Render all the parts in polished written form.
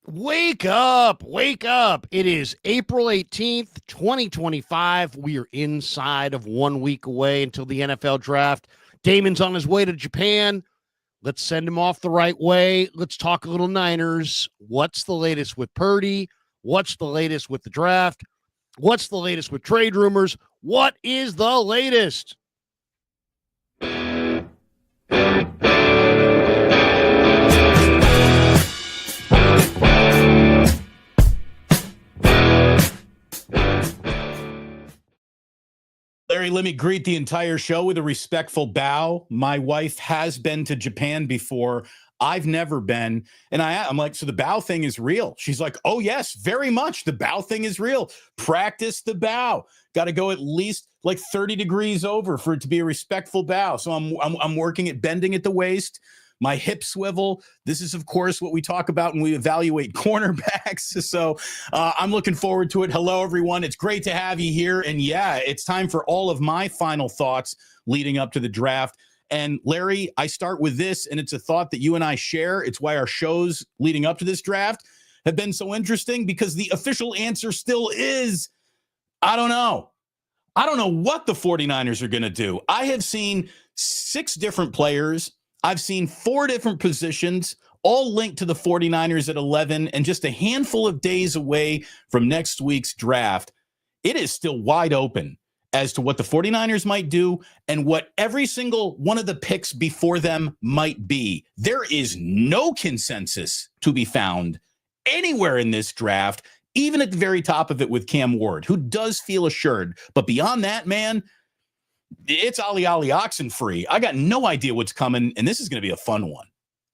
Wake up, wake up. It is April 18th, 2025. We are inside of 1 week away until the NFL draft. Damon's on his way to Japan. Let's send him off the right way. Let's talk a little Niners. What's the latest with Purdy? What's the latest with the draft? What's the latest with trade rumors? What is the latest? Larry, let me greet the entire show with a respectful bow. My wife has been to Japan before. I've never been. And I'm like, so the bow thing is real. She's like, oh, yes, very much. The bow thing is real. Practice the bow. Got to go at least like 30 degrees over for it to be a respectful bow. So I'm working at bending at the waist. My hip swivel. This is, of course, what we talk about when we evaluate cornerbacks. So I'm looking forward to it. Hello, everyone. It's great to have you here. And yeah, it's time for all of my final thoughts leading up to the draft. And Larry, I start with this, and it's a thought that you and I share. It's why our shows leading up to this draft have been so interesting, because the official answer still is, I don't know. I don't know what the 49ers are going to do. I have seen 6 different players. I've seen 4 different positions, all linked to the 49ers at 11, and just a handful of days away from next week's draft. It is still wide open as to what the 49ers might do and what every single one of the picks before them might be. There is no consensus to be found anywhere in this draft, even at the very top of it with Cam Ward, who does feel assured. But beyond that, man, it's ollie oxen free. I got no idea what's coming, and this is going to be a fun one.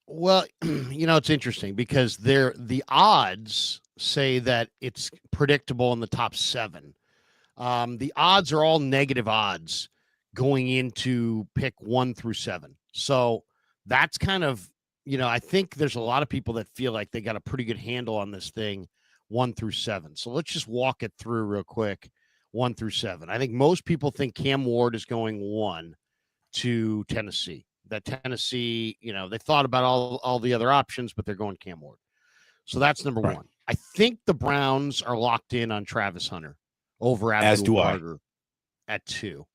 Well, it's interesting because the odds say that it's predictable in the top 7. The odds are all negative odds going into pick 1 through 7. So that's kind of, I think there's a lot of people that feel like they got a pretty good handle on this thing 1 through 7. So let's just walk it through real quick. 1 through 7. I think most people think Cam Ward is going 1 to Tennessee. That Tennessee, they thought about all the other options, but they're going Cam Ward. So that's number 1. I think the Browns are locked in on Travis Hunter over Abdul Carter at 2.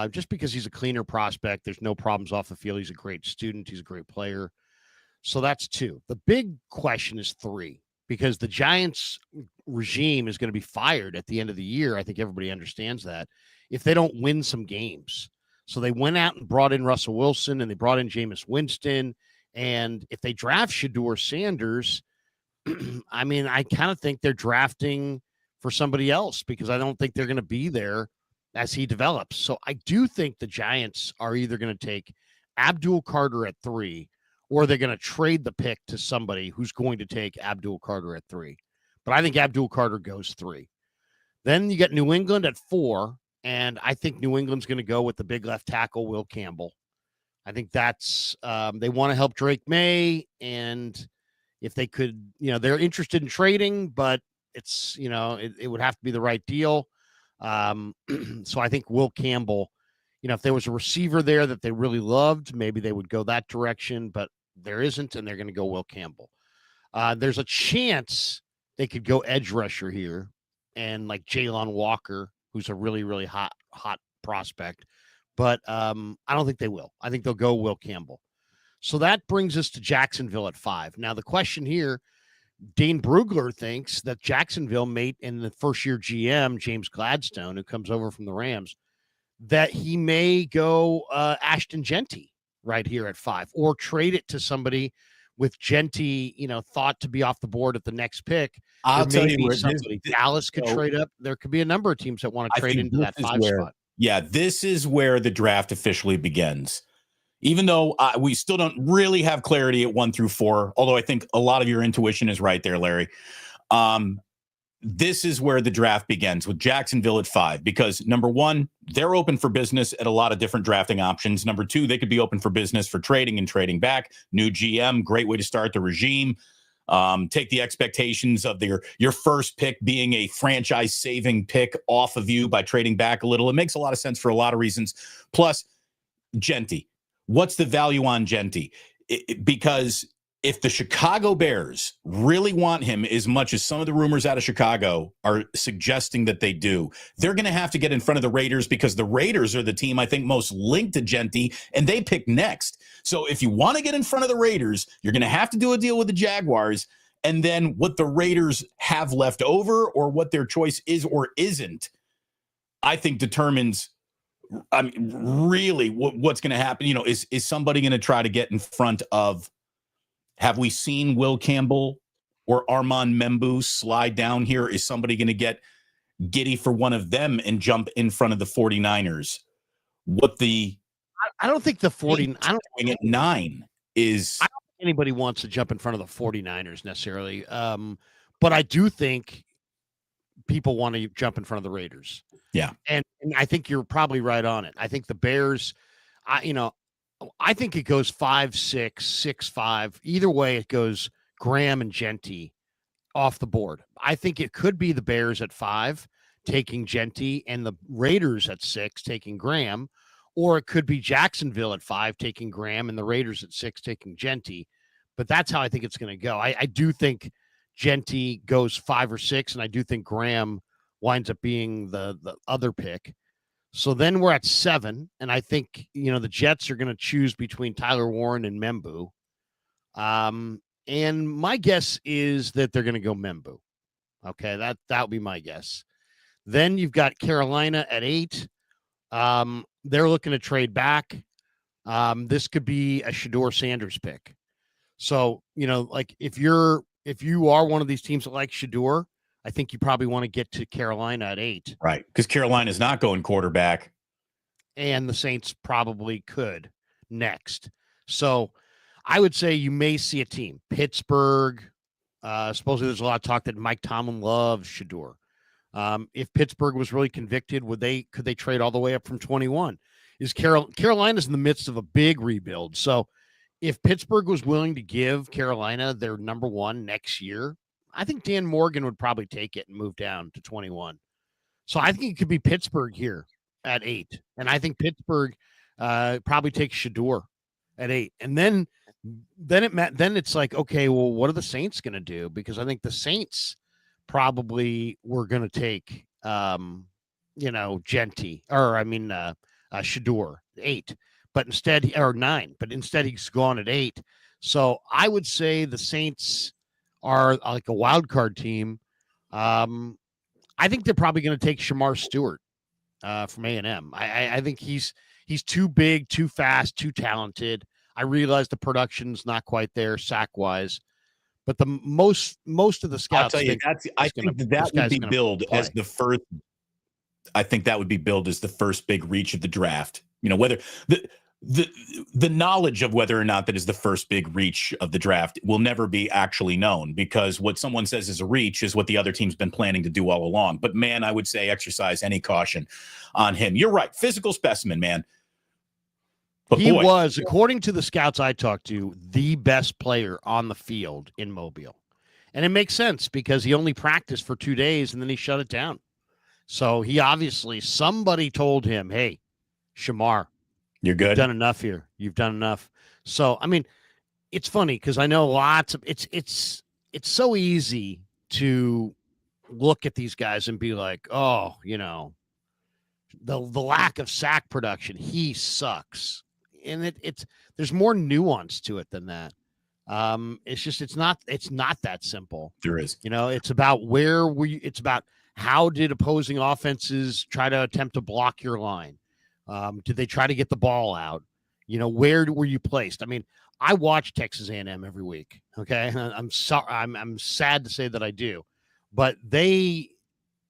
Just because he's a cleaner prospect. There's no problems off the field. He's a great student. He's a great player. So that's 2. The big question is 3. Because the Giants regime is going to be fired at the end of the year. I think everybody understands that if they don't win some games. So they went out and brought in Russell Wilson and they brought in Jameis Winston. And if they draft Shedeur Sanders, I mean, I kind of think they're drafting for somebody else because I don't think they're going to be there as he develops. So I do think the Giants are either going to take Abdul Carter at 3 or they're going to trade the pick to somebody who's going to take Abdul Carter at 3. But I think Abdul Carter goes 3. Then you get New England at 4, and I think New England's going to go with the big left tackle, Will Campbell. I think that's they want to help Drake May, and if they could, they're interested in trading, but it's, it would have to be the right deal. So I think Will Campbell, if there was a receiver there that they really loved, maybe they would go that direction, but there isn't, and they're going to go Will Campbell. There's a chance they could go edge rusher here and like Jalen Walker, who's a really, really hot prospect, but I don't think they will. I think they'll go Will Campbell. So that brings us to Jacksonville at 5. Now, the question here, Dane Brugler thinks that Jacksonville made in the first-year GM, James Gladstone, who comes over from the Rams, that he may go Ashton Genty right here at 5 or trade it to somebody with Genty, thought to be off the board at the next pick. I'll tell you where Dallas could trade up. There could be a number of teams that want to trade into that 5 spot. Yeah, this is where the draft officially begins. Even though we still don't really have clarity at 1 through 4, although I think a lot of your intuition is right there, Larry. This is where the draft begins with Jacksonville at 5, because number 1, they're open for business at a lot of different drafting options. Number 2, they could be open for business for trading and trading back. New GM, great way to start the regime. Take the expectations of your first pick being a franchise saving pick off of you by trading back a little. It makes a lot of sense for a lot of reasons. Plus, Genty. What's the value on Genty? Because if the Chicago Bears really want him as much as some of the rumors out of Chicago are suggesting that they do, they're going to have to get in front of the Raiders, because the Raiders are the team I think most linked to Genty, and they pick next. So if you want to get in front of the Raiders, you're going to have to do a deal with the Jaguars, and then what the Raiders have left over or what their choice is or isn't, I think determines really what's going to happen. Is somebody going to try to get in front of, have we seen Will Campbell or Armand Membu slide down here? Is somebody going to get giddy for one of them and jump in front of the 49ers? I don't think the 49 I don't at 9 is. I don't think anybody wants to jump in front of the 49ers necessarily. But I do think people want to jump in front of the Raiders. Yeah. And I think you're probably right on it. I think the Bears, I think it goes 5-6, 6-5. Either way, it goes Graham and Genty off the board. I think it could be the Bears at 5 taking Genty and the Raiders at 6 taking Graham, or it could be Jacksonville at 5 taking Graham and the Raiders at 6 taking Genty. But that's how I think it's going to go. I do think Genty goes 5 or 6, and I do think Graham winds up being the other pick. So then we're at 7, and I think, the Jets are going to choose between Tyler Warren and Membu. And my guess is that they're going to go Membu. Okay, that would be my guess. Then you've got Carolina at 8. They're looking to trade back. This could be a Shedeur Sanders pick. So, like if you are one of these teams that like Shedeur, I think you probably want to get to Carolina at 8. Right, because Carolina's not going quarterback. And the Saints probably could next. So I would say you may see a team. Pittsburgh, supposedly there's a lot of talk that Mike Tomlin loves Shedeur. If Pittsburgh was really convicted, could they trade all the way up from 21? Carolina's in the midst of a big rebuild. So if Pittsburgh was willing to give Carolina their number 1 next year, I think Dan Morgan would probably take it and move down to 21. So I think it could be Pittsburgh here at 8. And I think Pittsburgh probably takes Shedeur at 8. And then it's like, okay, well, what are the Saints going to do? Because I think the Saints probably were going to take, Genty, or Shedeur 8, but instead, or 9, but instead he's gone at 8. So I would say the Saints are like a wild card team. I think they're probably going to take Shamar Stewart from A&M. I think he's too big, too fast, too talented. I realize the production's not quite there sack-wise, but the most of the scouts. I'll tell you, I think that would be billed as the first. I think that would be billed as the first big reach of the draft. Whether the knowledge of whether or not that is the first big reach of the draft will never be actually known, because what someone says is a reach is what the other team's been planning to do all along. But man, I would say exercise any caution on him. You're right. Physical specimen, man. But he was, according to the scouts I talked to, the best player on the field in Mobile. And it makes sense because he only practiced for 2 days and then he shut it down. So he obviously, somebody told him, hey, Shamar, you're good. You've done enough here. You've done enough. So, I mean, it's funny because I know it's so easy to look at these guys and be like, oh, the lack of sack production, he sucks. And there's more nuance to it than that. It's not that simple. There is. It's about it's about how did opposing offenses try to attempt to block your line? Did they try to get the ball out? Where were you placed? I mean, I watch Texas A&M every week. Okay. I'm sorry. I'm sad to say that I do, but they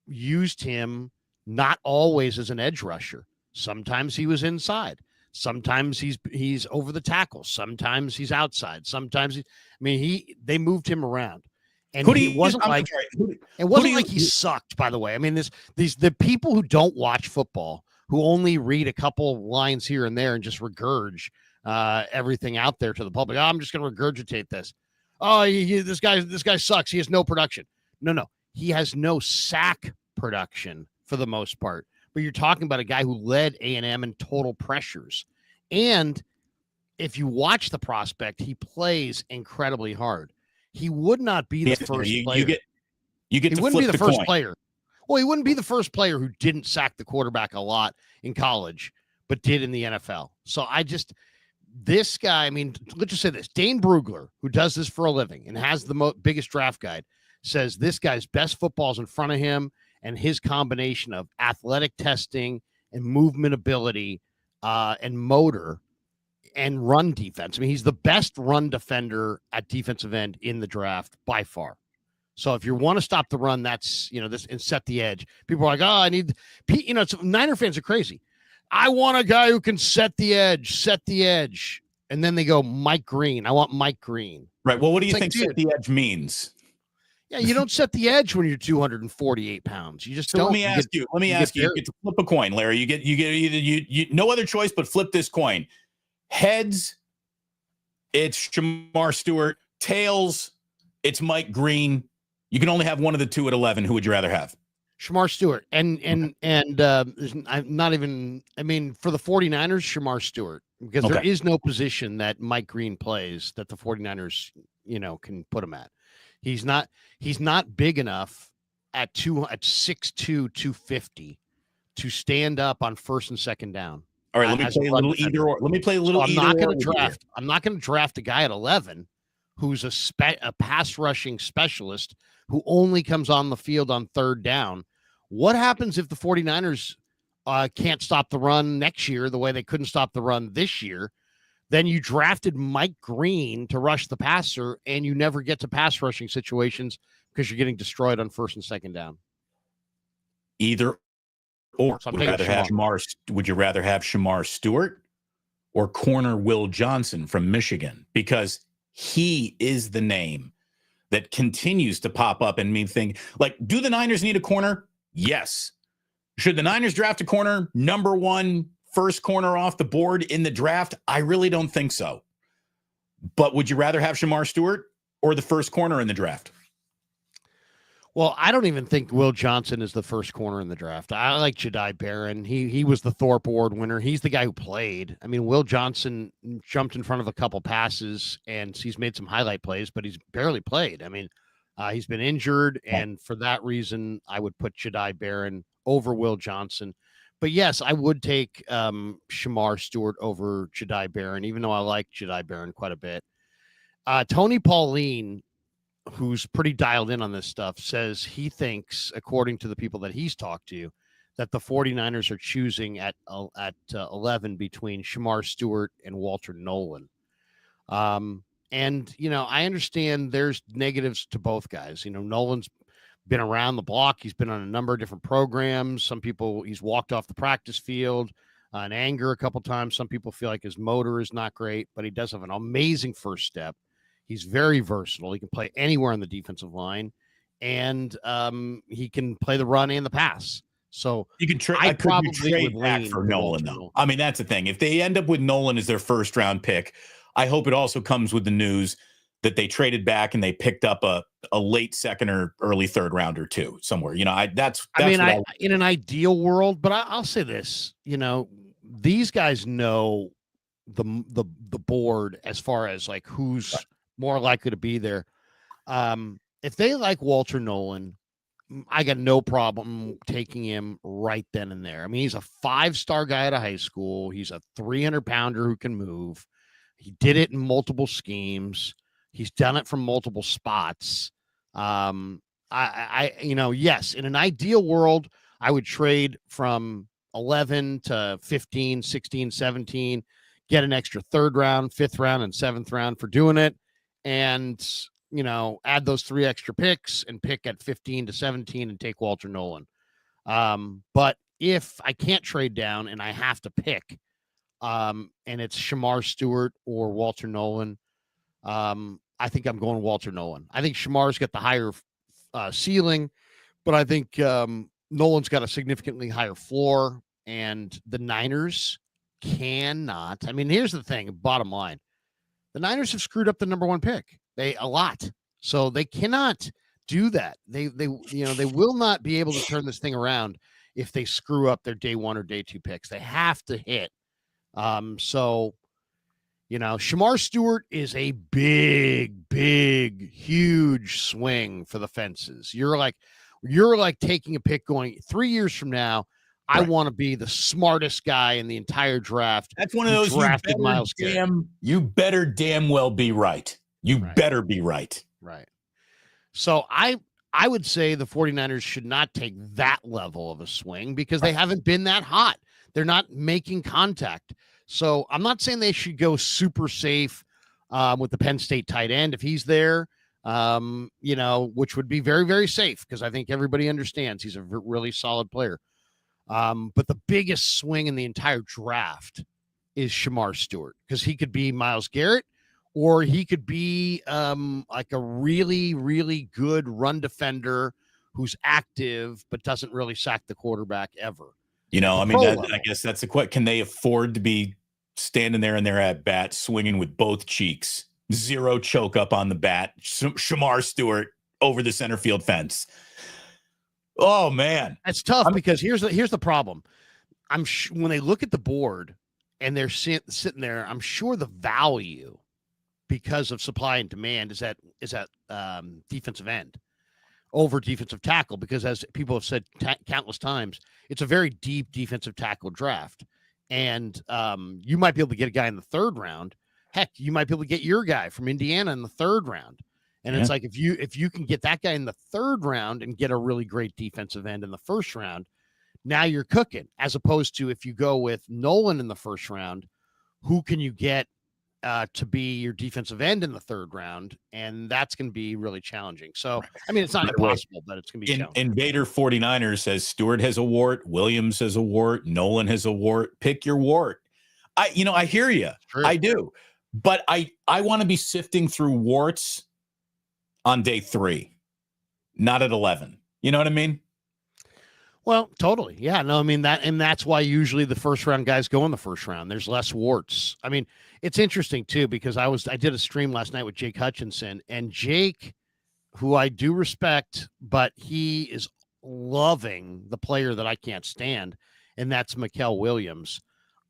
used him not always as an edge rusher. Sometimes he was inside. Sometimes he's over the tackle. Sometimes he's outside. Sometimes they moved him around. And it wasn't like he sucked, by the way. I mean, the people who don't watch football, who only read a couple lines here and there and just regurge everything out there to the public. Oh, I'm just going to regurgitate this. Oh, this guy sucks. He has no production. No. He has no sack production for the most part. But you're talking about a guy who led A&M in total pressures. And if you watch the prospect, he plays incredibly hard. He would not be the first player. You get he to wouldn't be flip the the first coin. player. Well, he wouldn't be the first player who didn't sack the quarterback a lot in college, but did in the NFL. So this guy, I mean, let's just say this. Dane Brugler, who does this for a living and has the biggest draft guide, says this guy's best football is in front of him, and his combination of athletic testing and movement ability and motor and run defense. I mean, he's the best run defender at defensive end in the draft by far. So if you want to stop the run, that's, this and set the edge. People are like, oh, I need, Niner fans are crazy. I want a guy who can set the edge. And then they go, Mike Green. I want Mike Green. Right. Well, what do you think set the edge means? Yeah, you don't set the edge when you're 248 pounds. You just don't. Let me ask you. You get to flip a coin, Larry. You get either no other choice but flip this coin. Heads, it's Shamar Stewart. Tails, it's Mike Green. You can only have one of the two at 11. Who would you rather have? Shamar Stewart. And I'm not even, I mean, for the 49ers, Shamar Stewart, because there is no position that Mike Green plays that the 49ers, can put him at. He's not big enough at 6'2", 250 to stand up on first and second down. All right, let me play a little either or. Let me play a little either or. I'm not going to draft a guy at 11 who's a pass rushing specialist who only comes on the field on third down. What happens if the 49ers can't stop the run next year the way they couldn't stop the run this year? Then you drafted Mike Green to rush the passer, and you never get to pass rushing situations because you're getting destroyed on first and second down. Either or. So would you rather have Shamar Stewart or corner Will Johnson from Michigan? Because he is the name that continues to pop up and me think, like, do the Niners need a corner? Yes. Should the Niners draft a corner? Number one, first corner off the board in the draft? I really don't think so. But would you rather have Shamar Stewart or the first corner in the draft? Well, I don't even think Will Johnson is the first corner in the draft. I like Jedi Barron. He was the Thorpe Award winner. He's the guy who played. I mean, Will Johnson jumped in front of a couple passes, and he's made some highlight plays, but he's barely played. I mean, he's been injured, and for that reason, I would put Jedi Barron over Will Johnson. But yes, I would take Shamar Stewart over Jedi Barron, even though I like Jedi Barron quite a bit. Tony Pauline, who's pretty dialed in on this stuff, says he thinks, according to the people that he's talked to, that the 49ers are choosing at 11 between Shamar Stewart and Walter Nolan. And, I understand there's negatives to both guys. Nolan's been around the block. He's been on a number of different programs. Some people, he's walked off the practice field in anger a couple times. Some people feel like his motor is not great, but he does have an amazing first step. He's very versatile. He can play anywhere on the defensive line, and he can play the run and the pass. So you can trade back for Nolan, though. I mean, that's the thing. If they end up with Nolan as their first round pick, I hope it also comes with the news that they traded back and they picked up a late second or early third rounder too somewhere. In an ideal world, but I'll say this, these guys know the board as far as like who's more likely to be there. If they like Walter Nolan, I got no problem taking him right then and there. I mean, he's a 5-star guy out of high school. He's a 300-pounder who can move. He did it in multiple schemes. He's done it from multiple spots. Yes, in an ideal world, I would trade from 11 to 15, 16, 17, get an extra third round, fifth round, and seventh round for doing it. And, add those 3 extra picks and pick at 15 to 17 and take Walter Nolan. But if I can't trade down and I have to pick, and it's Shamar Stewart or Walter Nolan, I think I'm going Walter Nolan. I think Shamar's got the higher ceiling, but I think Nolan's got a significantly higher floor, and the Niners cannot. I mean, here's the thing, bottom line. The Niners have screwed up the number 1 pick. A lot. So they cannot do that. They will not be able to turn this thing around if they screw up their day 1 or day 2 picks. They have to hit. So Shamar Stewart is a big, huge swing for the fences. You're like taking a pick going 3 years from now. I Right. want to be the smartest guy in the entire draft. That's one of who those drafted Myles Garrett. you better damn well be right. You better be right. Right. So I would say the 49ers should not take that level of a swing because they haven't been that hot. They're not making contact. So I'm not saying they should go super safe with the Penn State tight end if he's there, which would be very, very safe because I think everybody understands he's a really solid player. But the biggest swing in the entire draft is Shamar Stewart because he could be Myles Garrett or he could be like a really, really good run defender who's active but doesn't really sack the quarterback ever. I guess that's the question. Can they afford to be standing there in their at bat, swinging with both cheeks, zero choke up on the bat, Shamar Stewart over the center field fence? Oh man, that's tough because here's the problem. When they look at the board and they're sitting there, I'm sure the value because of supply and demand is at defensive end over defensive tackle, because as people have said countless times, it's a very deep defensive tackle draft. And you might be able to get a guy in the third round. Heck, you might be able to get your guy from Indiana in the third round. And it's like, if you can get that guy in the third round and get a really great defensive end in the first round, now you're cooking, as opposed to if you go with Nolan in the first round, who can you get to be your defensive end in the third round? And that's going to be really challenging. So, I mean, it's not impossible, but it's going to be challenging. Invader 49ers says Stewart has a wart, Williams has a wart, Nolan has a wart. Pick your wart. I hear you. Sure. I do. But I want to be sifting through warts on day 3, not at 11. You know what I mean? Well, totally. Yeah, no, I mean that's why usually the first round guys go in the first round. There's less warts. I mean, it's interesting too, because I did a stream last night with Jake Hutchinson, and Jake, who I do respect, but he is loving the player that I can't stand, and that's Mykel Williams.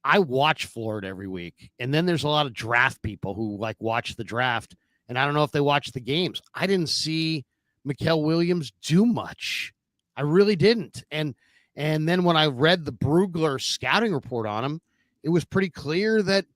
I watch Florida every week, and then there's a lot of draft people who like watch the draft, and I don't know if they watch the games. I didn't see Mykel Williams do much. I really didn't. And then when I read the Brugler scouting report on him, it was pretty clear that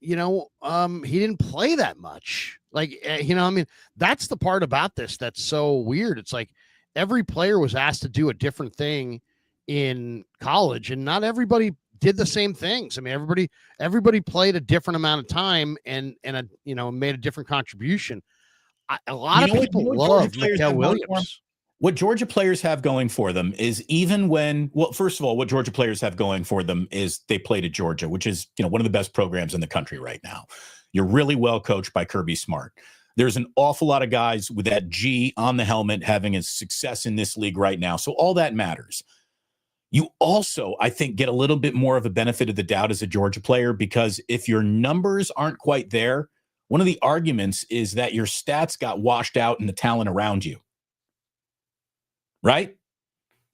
he didn't play that much. Like, I mean, that's the part about this that's so weird. It's like every player was asked to do a different thing in college, and not everybody did the same things. I mean, everybody played a different amount of time and made a different contribution. A lot of people love Mykel Williams. What Georgia players have going for them is first of all, what Georgia players have going for them is they played at Georgia, which is, one of the best programs in the country right now. You're really well coached by Kirby Smart. There's an awful lot of guys with that G on the helmet having a success in this league right now. So all that matters. You also, I think, get a little bit more of a benefit of the doubt as a Georgia player, because if your numbers aren't quite there, one of the arguments is that your stats got washed out in the talent around you. Right?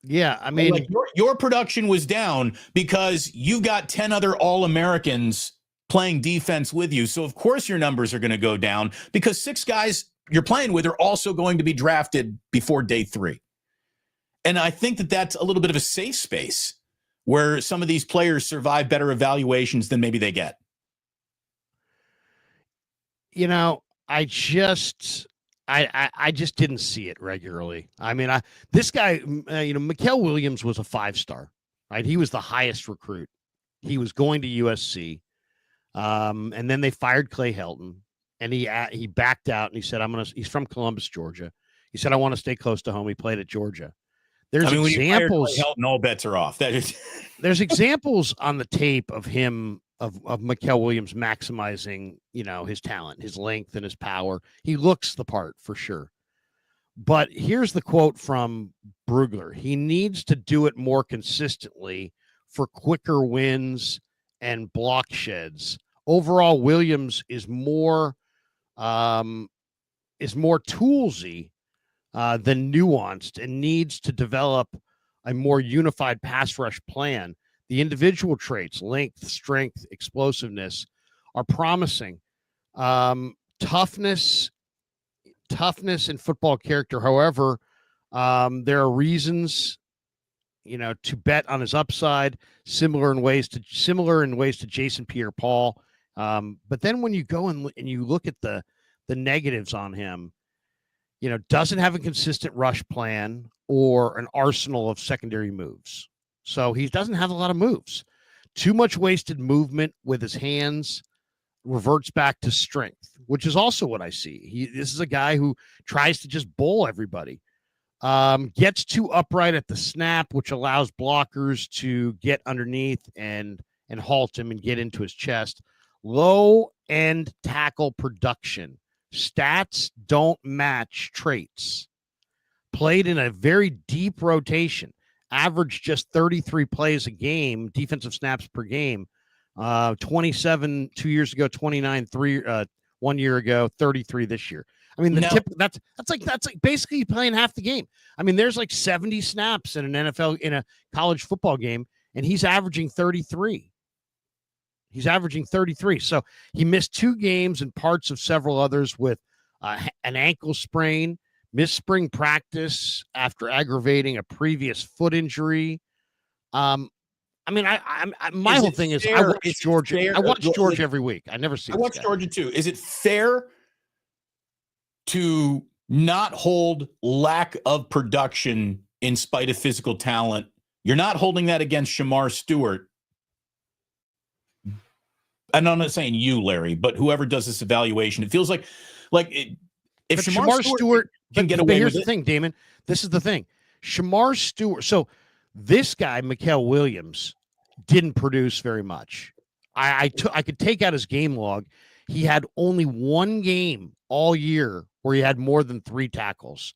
Yeah, I mean, like your production was down because you got 10 other All-Americans playing defense with you. So of course your numbers are going to go down because 6 guys you're playing with are also going to be drafted before day 3. And I think that that's a little bit of a safe space where some of these players survive better evaluations than maybe they get. I just didn't see it regularly. I mean, this guy, Mykel Williams was a 5-star, right? He was the highest recruit. He was going to USC. And then they fired Clay Helton, and he backed out and he said, he's from Columbus, Georgia. He said, I want to stay close to home. He played at Georgia. There's examples. Clay Helton, all bets are off. There's examples on the tape of him, of Mykel Williams maximizing, his talent, his length, and his power. He looks the part for sure. But here's the quote from Brugler. He needs to do it more consistently for quicker wins and block sheds. Overall, Williams is more toolsy than nuanced, and needs to develop a more unified pass rush plan. The individual traits, length, strength, explosiveness, are promising. Toughness and football character. However, there are reasons, to bet on his upside, similar in ways to Jason Pierre-Paul. But then when you go and you look at the negatives on him, doesn't have a consistent rush plan or an arsenal of secondary moves. So he doesn't have a lot of moves. Too much wasted movement with his hands, reverts back to strength, which is also what I see. This is a guy who tries to just bowl everybody. Gets too upright at the snap, which allows blockers to get underneath and halt him and get into his chest. Low end tackle production. Stats don't match traits. Played in a very deep rotation. Averaged just 33 plays a game, defensive snaps per game. 27 2 years ago, 29 1 year ago, 33 this year. I mean, that's like basically playing half the game. I mean, there's like 70 snaps in an NFL, in a college football game, and he's averaging 33. So he missed 2 games and parts of several others with an ankle sprain, missed spring practice after aggravating a previous foot injury. I mean, my whole thing is I watch Georgia. I watch Georgia every week. I never see. I watch Georgia too. Is it fair to not hold lack of production in spite of physical talent? You're not holding that against Shamar Stewart. And I'm not saying you, Larry, but whoever does this evaluation, it feels like if Shamar Stewart can get away with it. Here's the thing, Damon. This is the thing. Shamar Stewart. So this guy, Mykel Williams, didn't produce very much. I could take out his game log. He had only 1 game all year where he had more than 3 tackles.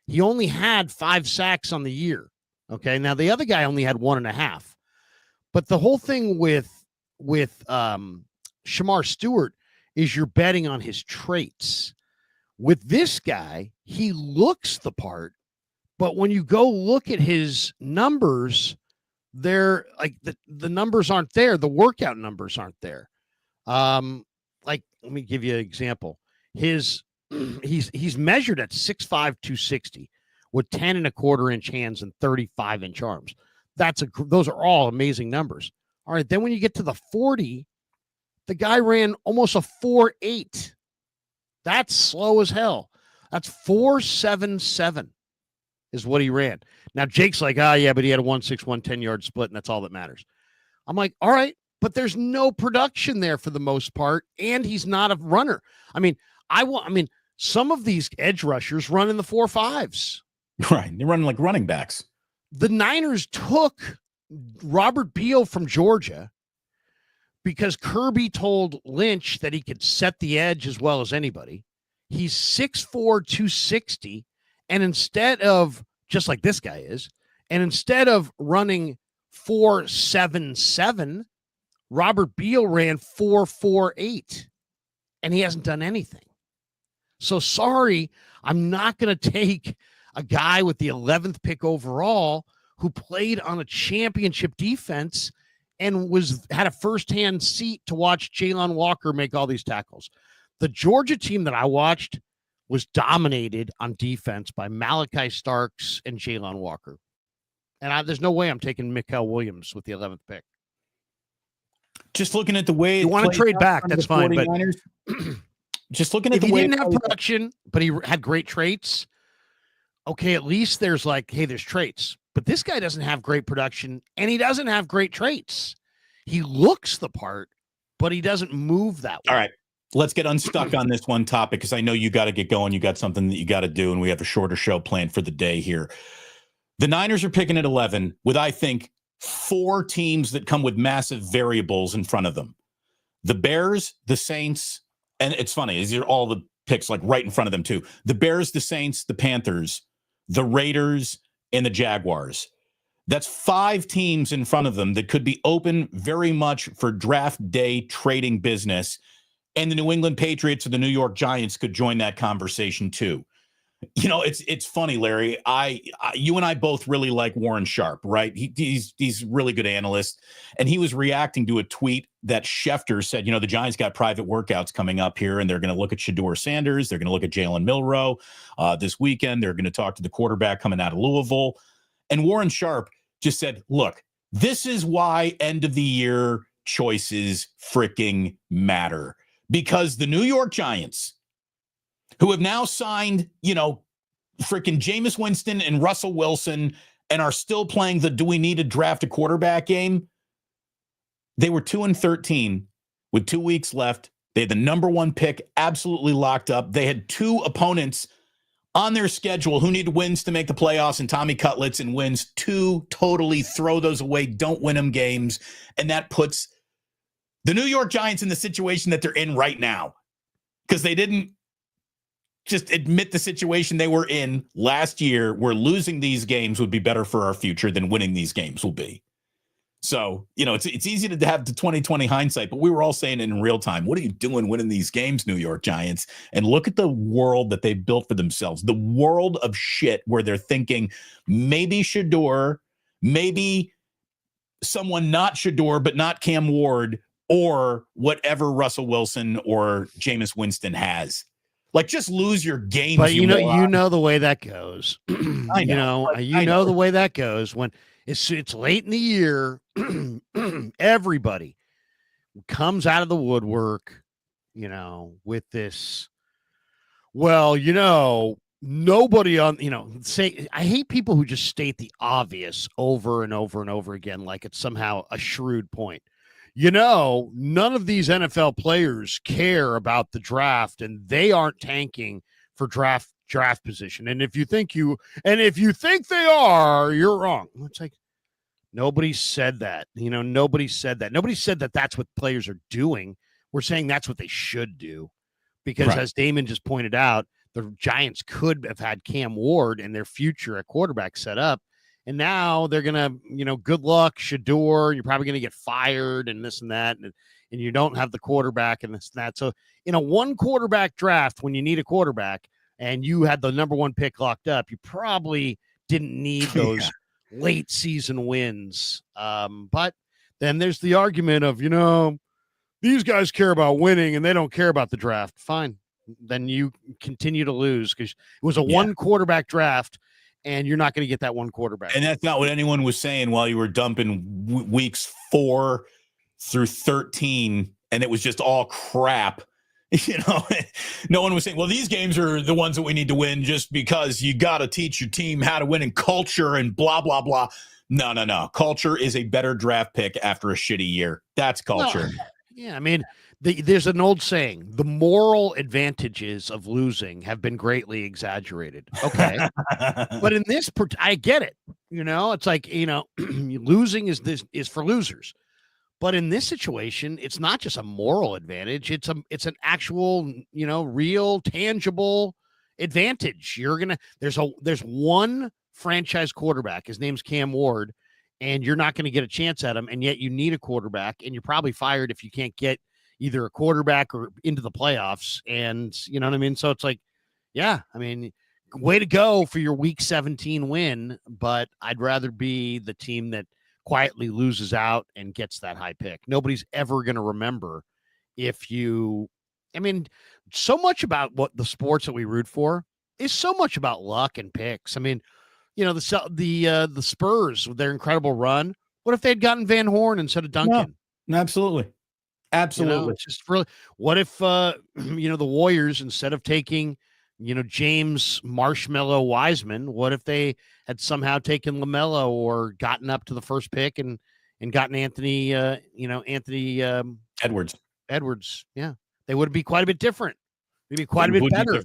He only had 5 sacks on the year. Okay. Now the other guy only had 1.5. But the whole thing with Shamar Stewart is you're betting on his traits. With this guy, he looks the part, but when you go look at his numbers, they're like the numbers aren't there. The workout numbers aren't there. Like, let me give you an example. He's measured at 6'5", 260 with 10.25-inch hands and 35-inch arms. Those are all amazing numbers. All right. Then when you get to the 40, the guy ran almost a 4.8. That's slow as hell. That's 4.77 is what he ran. Now Jake's like, yeah, but he had a 1.6, 110-yard split, and that's all that matters. I'm like, all right, but there's no production there for the most part, and he's not a runner. I mean, some of these edge rushers run in the 4.5s. Right. They're running like running backs. The Niners took Robert Beal from Georgia because Kirby told Lynch that he could set the edge as well as anybody. He's 6'4", 260, and instead of, just like this guy is, and instead of running 4.77, Robert Beal ran 4.48, and he hasn't done anything. So sorry, I'm not going to take a guy with the 11th pick overall who played on a championship defense and had a firsthand seat to watch Jalen Walker make all these tackles. The Georgia team that I watched was dominated on defense by Malachi Starks and Jalen Walker. And there's no way I'm taking Mykel Williams with the 11th pick. Just looking at the way you want to trade back, that's fine. But just looking at the way he didn't have production, but he had great traits. Okay, at least there's like, hey, there's traits. But this guy doesn't have great production, and he doesn't have great traits. He looks the part, but he doesn't move that way. All right, let's get unstuck on this one topic because I know you got to get going. You got something that you got to do, and we have a shorter show planned for the day here. The Niners are picking at 11 with, I think, 4 teams that come with massive variables in front of them. The Bears, the Saints, and it's funny, these are all the picks like right in front of them too. The Bears, the Saints, the Panthers, the Raiders, and the Jaguars. That's 5 teams in front of them that could be open very much for draft day trading business. And the New England Patriots or the New York Giants could join that conversation too. It's funny, Larry. You and I both really like Warren Sharp, right? He's really good analyst, and he was reacting to a tweet that Schefter said. The Giants got private workouts coming up here, and they're going to look at Shedeur Sanders. They're going to look at Jalen Milroe this weekend. They're going to talk to the quarterback coming out of Louisville, and Warren Sharp just said, "Look, this is why end of the year choices freaking matter, because the New York Giants, who have now signed, freaking Jameis Winston and Russell Wilson and are still playing the do we need to draft a quarterback game? They were 2-13 with 2 weeks left. They had the number 1 pick absolutely locked up. They had 2 opponents on their schedule who need wins to make the playoffs, and Tommy Cutlets and wins 2 totally throw those away, don't win them games. And that puts the New York Giants in the situation that they're in right now, because they didn't just admit the situation they were in last year, where losing these games would be better for our future than winning these games will be. So, it's easy to have the 2020 hindsight, but we were all saying it in real time. What are you doing winning these games, New York Giants? And look at the world that they built for themselves, the world of shit where they're thinking maybe Shedeur, maybe someone not Shedeur, but not Cam Ward, or whatever Russell Wilson or Jameis Winston has. Like, just lose your games. But you know the way that goes. I know. You know the way that goes when it's late in the year. Everybody comes out of the woodwork, with this. Well, nobody on, say, I hate people who just state the obvious over and over and over again, like it's somehow a shrewd point. None of these NFL players care about the draft, and they aren't tanking for draft position. And if you think they are, you're wrong. It's like, nobody said that. Nobody said that. Nobody said that that's what players are doing. We're saying that's what they should do, because as Damon just pointed out, the Giants could have had Cam Ward and their future at quarterback set up. And now they're going to, good luck, Shedeur. You're probably going to get fired and this and that. And you don't have the quarterback and this and that. So in a 1 quarterback draft, when you need a quarterback and you had the number 1 pick locked up, you probably didn't need those late season wins. But then there's the argument of, these guys care about winning and they don't care about the draft. Fine. Then you continue to lose, because it was a 1 quarterback draft. And you're not going to get that 1 quarterback. And that's not what anyone was saying while you were dumping weeks 4 through 13, and it was just all crap. No one was saying, well, these games are the ones that we need to win just because you got to teach your team how to win in culture and blah, blah, blah. No. Culture is a better draft pick after a shitty year. That's culture. No. Yeah, I mean, there's an old saying, the moral advantages of losing have been greatly exaggerated. Okay. But in this, I get it. It's like, losing is for losers. But in this situation, it's not just a moral advantage. It's an actual, real, tangible advantage. There's 1 franchise quarterback. His name's Cam Ward, and you're not going to get a chance at him. And yet you need a quarterback, and you're probably fired if you can't get either a quarterback or into the playoffs. And you know what I mean? So it's like, yeah, I mean, way to go for your week 17 win, but I'd rather be the team that quietly loses out and gets that high pick. Nobody's ever going to remember so much about what the sports that we root for is so much about luck and picks. I mean, the Spurs with their incredible run. What if they'd gotten Van Horn instead of Duncan? No, absolutely. It's just really, what if, the Warriors, instead of taking, James Marshmallow Wiseman, what if they had somehow taken LaMelo or gotten up to the first pick and gotten Anthony Edwards. Yeah. They would be quite a bit different. Maybe quite a bit better.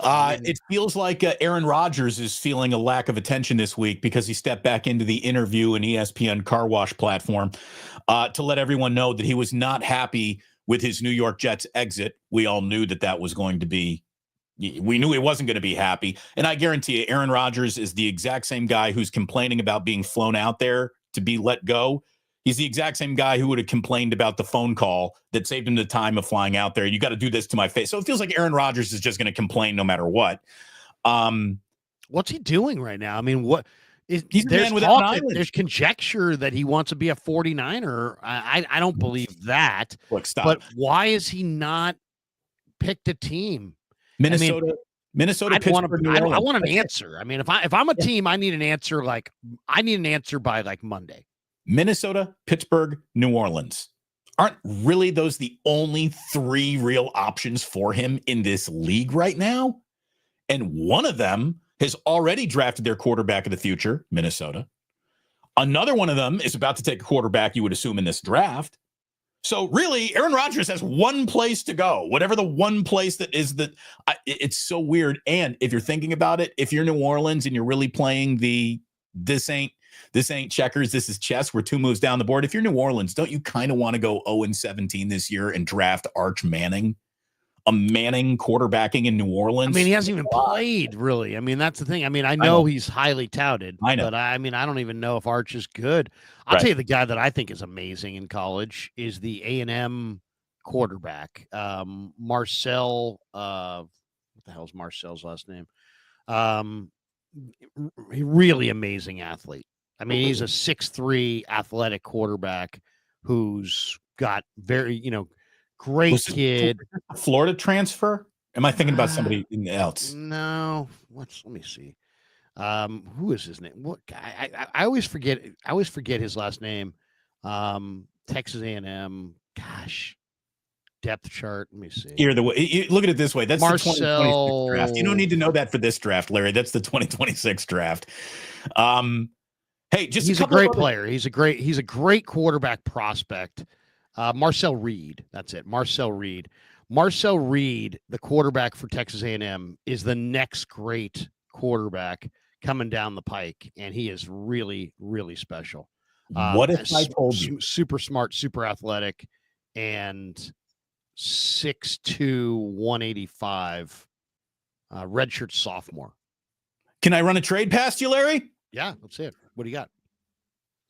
It feels like Aaron Rodgers is feeling a lack of attention this week because he stepped back into the interview and ESPN car wash platform to let everyone know that he was not happy with his New York Jets exit. We all knew that was going to be, we knew he wasn't going to be happy. And I guarantee you, Aaron Rodgers is the exact same guy who's complaining about being flown out there to be let go. He's the exact same guy who would have complained about the phone call that saved him the time of flying out there. You got to do this to my face. So it feels like Aaron Rodgers is just going to complain no matter what. What's he doing right now? I mean, what is He's a there's man without an talk that island. there's conjecture that he wants to be a 49er. I don't believe that. Look, stop. But why is he not picked a team? Minnesota, Pittsburgh, New Orleans. I want an answer. I mean, if I'm a team, I need an answer. I need an answer by Monday. Minnesota, Pittsburgh, New Orleans. Aren't really those the only 3 real options for him in this league right now? And one of them has already drafted their quarterback of the future, Minnesota. Another one of them is about to take a quarterback, you would assume, in this draft. So really, Aaron Rodgers has one place to go, whatever the one place that is it's so weird. And if you're thinking about it, if you're New Orleans and you're really playing this ain't checkers, this is chess, we're 2 moves down the board. If you're New Orleans, don't you kind of want to go 0-17 this year and draft Arch Manning? A Manning quarterbacking in New Orleans? I mean, he hasn't even played, really. I mean, that's the thing. I mean, I know he's highly touted, but I mean, I don't even know if Arch is good. I'll tell you the guy that I think is amazing in college is the A&M quarterback, Marcel. What the hell is Marcel's last name? Really amazing athlete. I mean, he's a 6'3" athletic quarterback who's got very, great kid. Florida transfer? Am I thinking about somebody else? No. Let me see. Who is his name? What guy? I always forget. I always forget his last name. Texas A&M. Gosh, depth chart. Let me see. Here, look at it this way. That's Marcel. The 2026 draft. You don't need to know that for this draft, Larry. That's the 2026 draft. Hey, he's a great player. He's a great quarterback prospect. Marcel Reed. That's it. Marcel Reed. Marcel Reed, the quarterback for Texas A&M, is the next great quarterback coming down the pike, and he is really, really special. What if I told you? Super smart, super athletic, and 6'2", 185, redshirt sophomore. Can I run a trade past you, Larry? Yeah, let's see it. What do you got?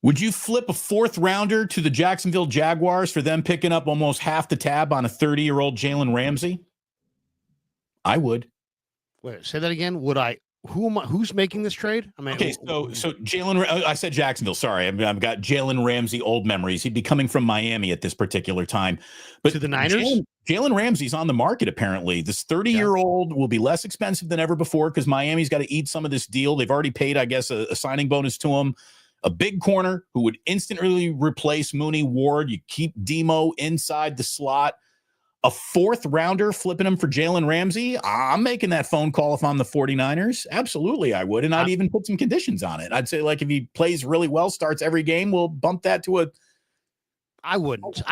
Would you flip a 4th rounder to the Jacksonville Jaguars for them picking up almost half the tab on a 30-year-old Jalen Ramsey? I would. Wait, say that again. Would I? Who's making this trade? I mean, okay, so Jalen. I said Jacksonville. Sorry, I've got Jalen Ramsey old memories. He'd be coming from Miami at this particular time, but to the Niners. Jalen Ramsey's on the market apparently. This 30-year-old will be less expensive than ever before because Miami's got to eat some of this deal. They've already paid, I guess, a signing bonus to him. A big corner who would instantly replace Mooney Ward. You keep Demo inside the slot. A 4th rounder flipping him for Jalen Ramsey. I'm making that phone call if I'm the 49ers. Absolutely, I would. And I'd even put some conditions on it. I'd say, if he plays really well, starts every game, we'll bump that to a. I wouldn't.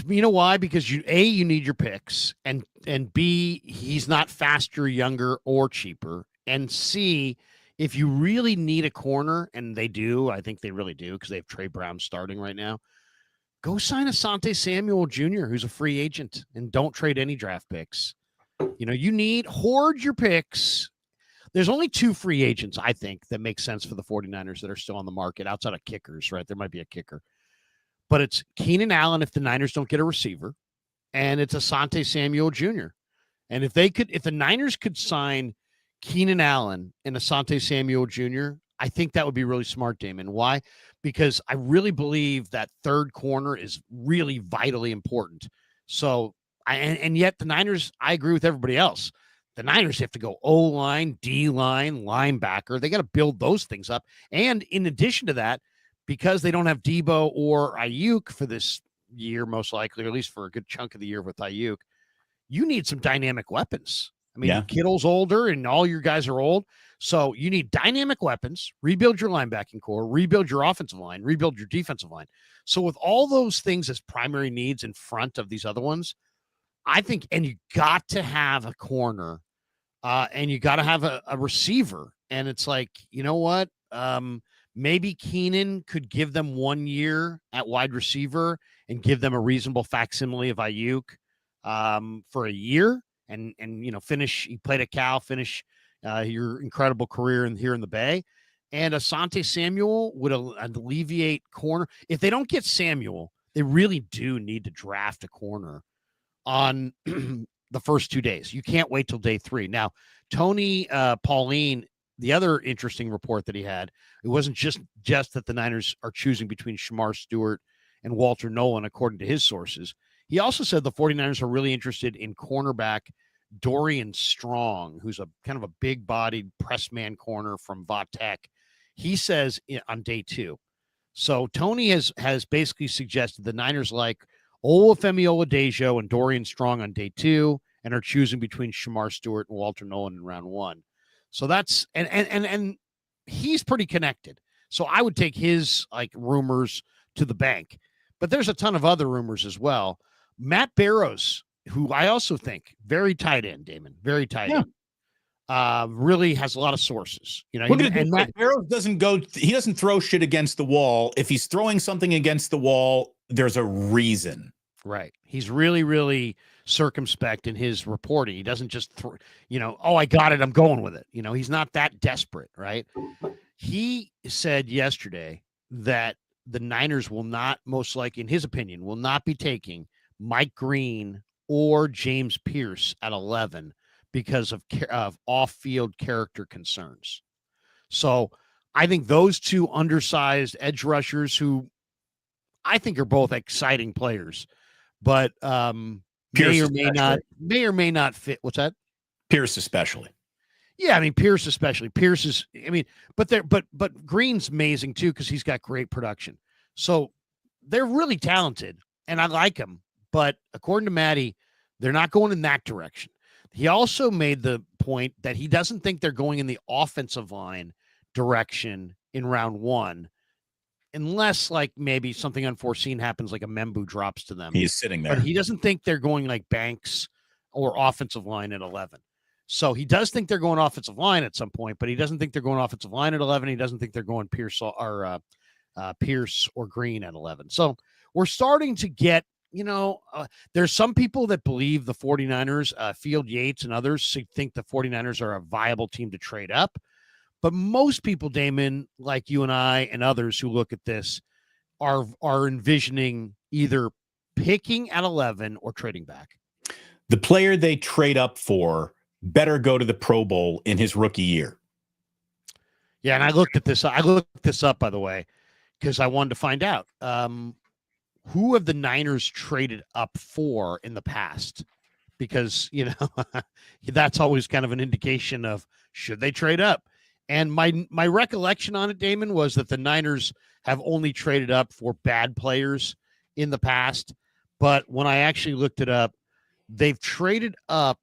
You know why? Because you need your picks, and B, he's not faster, younger, or cheaper. And C, if you really need a corner, and they do, I think they really do, because they have Trey Brown starting right now, go sign Asante Samuel Jr., who's a free agent, and don't trade any draft picks. You hoard your picks. There's only 2 free agents, I think, that make sense for the 49ers that are still on the market outside of kickers, right? There might be a kicker. But it's Keenan Allen if the Niners don't get a receiver, and it's Asante Samuel Jr. And if the Niners could sign Keenan Allen and Asante Samuel Jr., I think that would be really smart, Damon. Why? Because I really believe that 3rd corner is really vitally important. So, and yet the Niners, I agree with everybody else. The Niners have to go O-line, D-line, linebacker. They got to build those things up. And in addition to that, because they don't have Debo or Ayuk for this year, most likely, or at least for a good chunk of the year with Ayuk, you need some dynamic weapons. I mean, Kittle's older and all your guys are old. So you need dynamic weapons, rebuild your linebacking core, rebuild your offensive line, rebuild your defensive line. So with all those things as primary needs in front of these other ones, I think, and you got to have a corner and you got to have a receiver. And it's like, you know what? Maybe Keenan could give them 1 year at wide receiver and give them a reasonable facsimile of Ayuk for a year. And finish. He played at Cal. Finish your incredible career here in the Bay. And Asante Samuel would alleviate corner. If they don't get Samuel, they really do need to draft a corner on the first 2 days. You can't wait till day 3. Now, Tony Pauline, the other interesting report that he had, it wasn't just that the Niners are choosing between Shamar Stewart and Walter Nolan, according to his sources. He also said the 49ers are really interested in cornerback Dorian Strong, who's a kind of a big-bodied press man corner from Vatech. He says on day 2. So Tony has basically suggested the Niners like Olufemi Oladejo and Dorian Strong on day 2 and are choosing between Shamar Stewart and Walter Nolan in round 1. So that's and he's pretty connected. So I would take his like rumors to the bank. But there's a ton of other rumors as well. Matt Barrows, who I also think very tight end, Damon, very tight end. Really has a lot of sources. You know, Matt Barrows he doesn't throw shit against the wall. If he's throwing something against the wall, there's a reason. Right. He's really, really circumspect in his reporting. He doesn't just oh, I got it, I'm going with it. You know, he's not that desperate, right? He said yesterday that the Niners will not, most likely, in his opinion, will not be taking Mike Green or James Pierce at 11 because of off-field character concerns. So I think those two undersized edge rushers, who I think are both exciting players, but may or may not fit. What's that? Pierce especially. Yeah, I mean Pierce especially. Pierce is, I mean, but Green's amazing too because he's got great production. So they're really talented, and I like them. But according to Matty, they're not going in that direction. He also made the point that he doesn't think they're going in the offensive line direction in round 1, unless like maybe something unforeseen happens, like a Membu drops to them. He's sitting there. But he doesn't think they're going like Banks or offensive line at 11. So he does think they're going offensive line at some point, but he doesn't think they're going offensive line at 11. He doesn't think they're going Pierce or Green at 11. So we're starting to get, there's some people that believe the 49ers, Field Yates and others, think the 49ers are a viable team to trade up. But most people, Damon, like you and I and others who look at this, are envisioning either picking at 11 or trading back. The player they trade up for better go to the Pro Bowl in his rookie year. Yeah, and I looked this up, by the way, because I wanted to find out. Who have the Niners traded up for in the past? Because, that's always kind of an indication of should they trade up. And my recollection on it, Damon, was that the Niners have only traded up for bad players in the past. But when I actually looked it up, they've traded up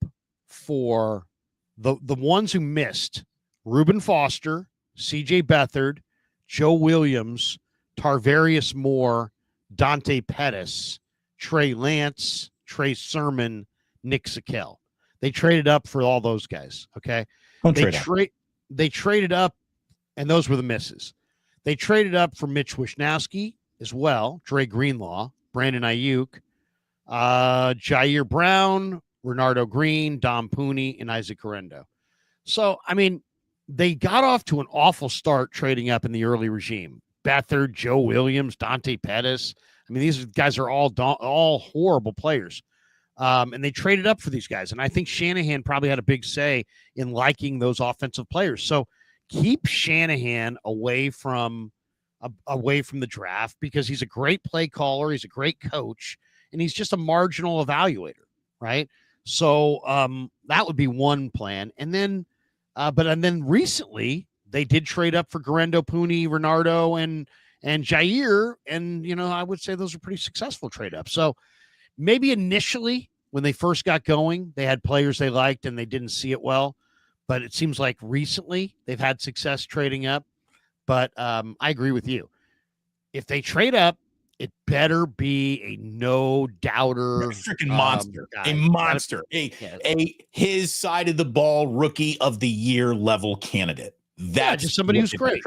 for the ones who missed: Reuben Foster, C.J. Beathard, Joe Williams, Tarvarius Moore, Dante Pettis, Trey Lance, Trey Sermon, Nick Zakelj. They traded up for all those guys, okay? They traded up, and those were the misses. They traded up for Mitch Wishnowsky as well, Dre Greenlaw, Brandon Ayuk, Jair Brown, Renardo Green, Dom Pooney, and Isaac Orendo. So, I mean, they got off to an awful start trading up in the early regime. Beathard, Joe Williams, Dante Pettis. I mean, these guys are all horrible players. And they traded up for these guys. And I think Shanahan probably had a big say in liking those offensive players. So keep Shanahan away from the draft, because he's a great play caller. He's a great coach, and he's just a marginal evaluator, right? So that would be one plan. And then, then recently they did trade up for Garendo, Pooney, Renardo, and Jair. And, I would say those are pretty successful trade ups. So maybe initially when they first got going, they had players they liked and they didn't see it well. But it seems like recently they've had success trading up. But I agree with you. If they trade up, it better be a no-doubter. Freaking monster. A monster. His side of the ball rookie of the year level candidate. That's just somebody who's great.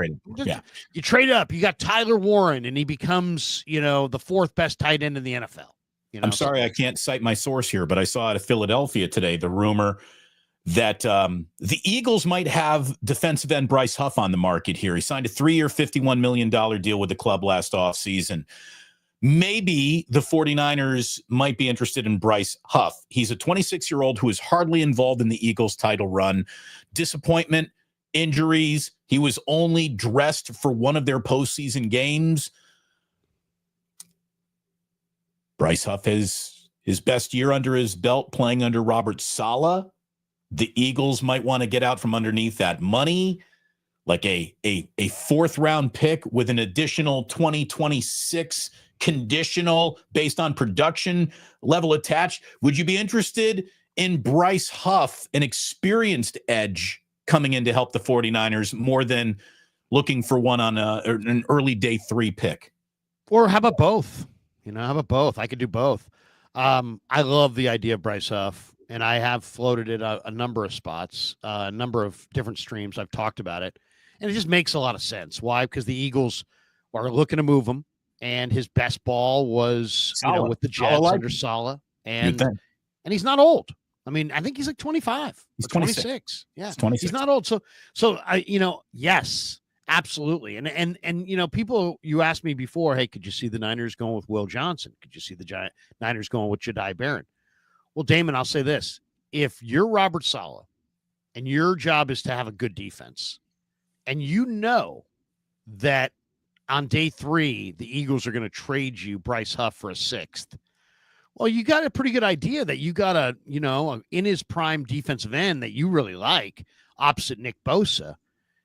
You trade up. You got Tyler Warren, and he becomes, the fourth best tight end in the NFL. I'm sorry I can't cite my source here, but I saw out of Philadelphia today the rumor that the Eagles might have defensive end Bryce Huff on the market here. He signed a 3-year, $51 million deal with the club last offseason. maybe the 49ers might be interested in Bryce Huff. He's a 26-year-old who is hardly involved in the Eagles' title run. Disappointment, injuries. He was only dressed for one of their postseason games. Bryce Huff has his best year under his belt playing under Robert Saleh. The Eagles might want to get out from underneath that money, like a fourth-round pick with an additional 2026 conditional based on production level attached. Would you be interested in Bryce Huff, an experienced edge coming in to help the 49ers, more than looking for one on an early day 3 pick? Or how about both? How about both? I could do both. I love the idea of Bryce Huff, and I have floated it a number of spots, a number of different streams. I've talked about it, and it just makes a lot of sense. Why? Because the Eagles are looking to move him, and his best ball was with the Jets under Saleh, and he's not old. I mean, I think he's like 25. He's 26. Yeah, he's 26. He's not old. So yes, absolutely. And people, you asked me before, hey, could you see the Niners going with Will Johnson? Could you see the Niners going with Jedi Barron? Well, Damon, I'll say this: if you're Robert Saleh, and your job is to have a good defense, and that on day 3, the Eagles are going to trade you Bryce Huff for a 6th. Well, you got a pretty good idea that you got in his prime defensive end that you really like opposite Nick Bosa.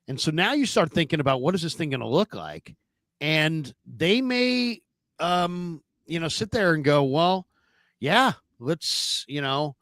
And so now you start thinking about, what is this thing going to look like? And they may, sit there and go, well, yeah, let's go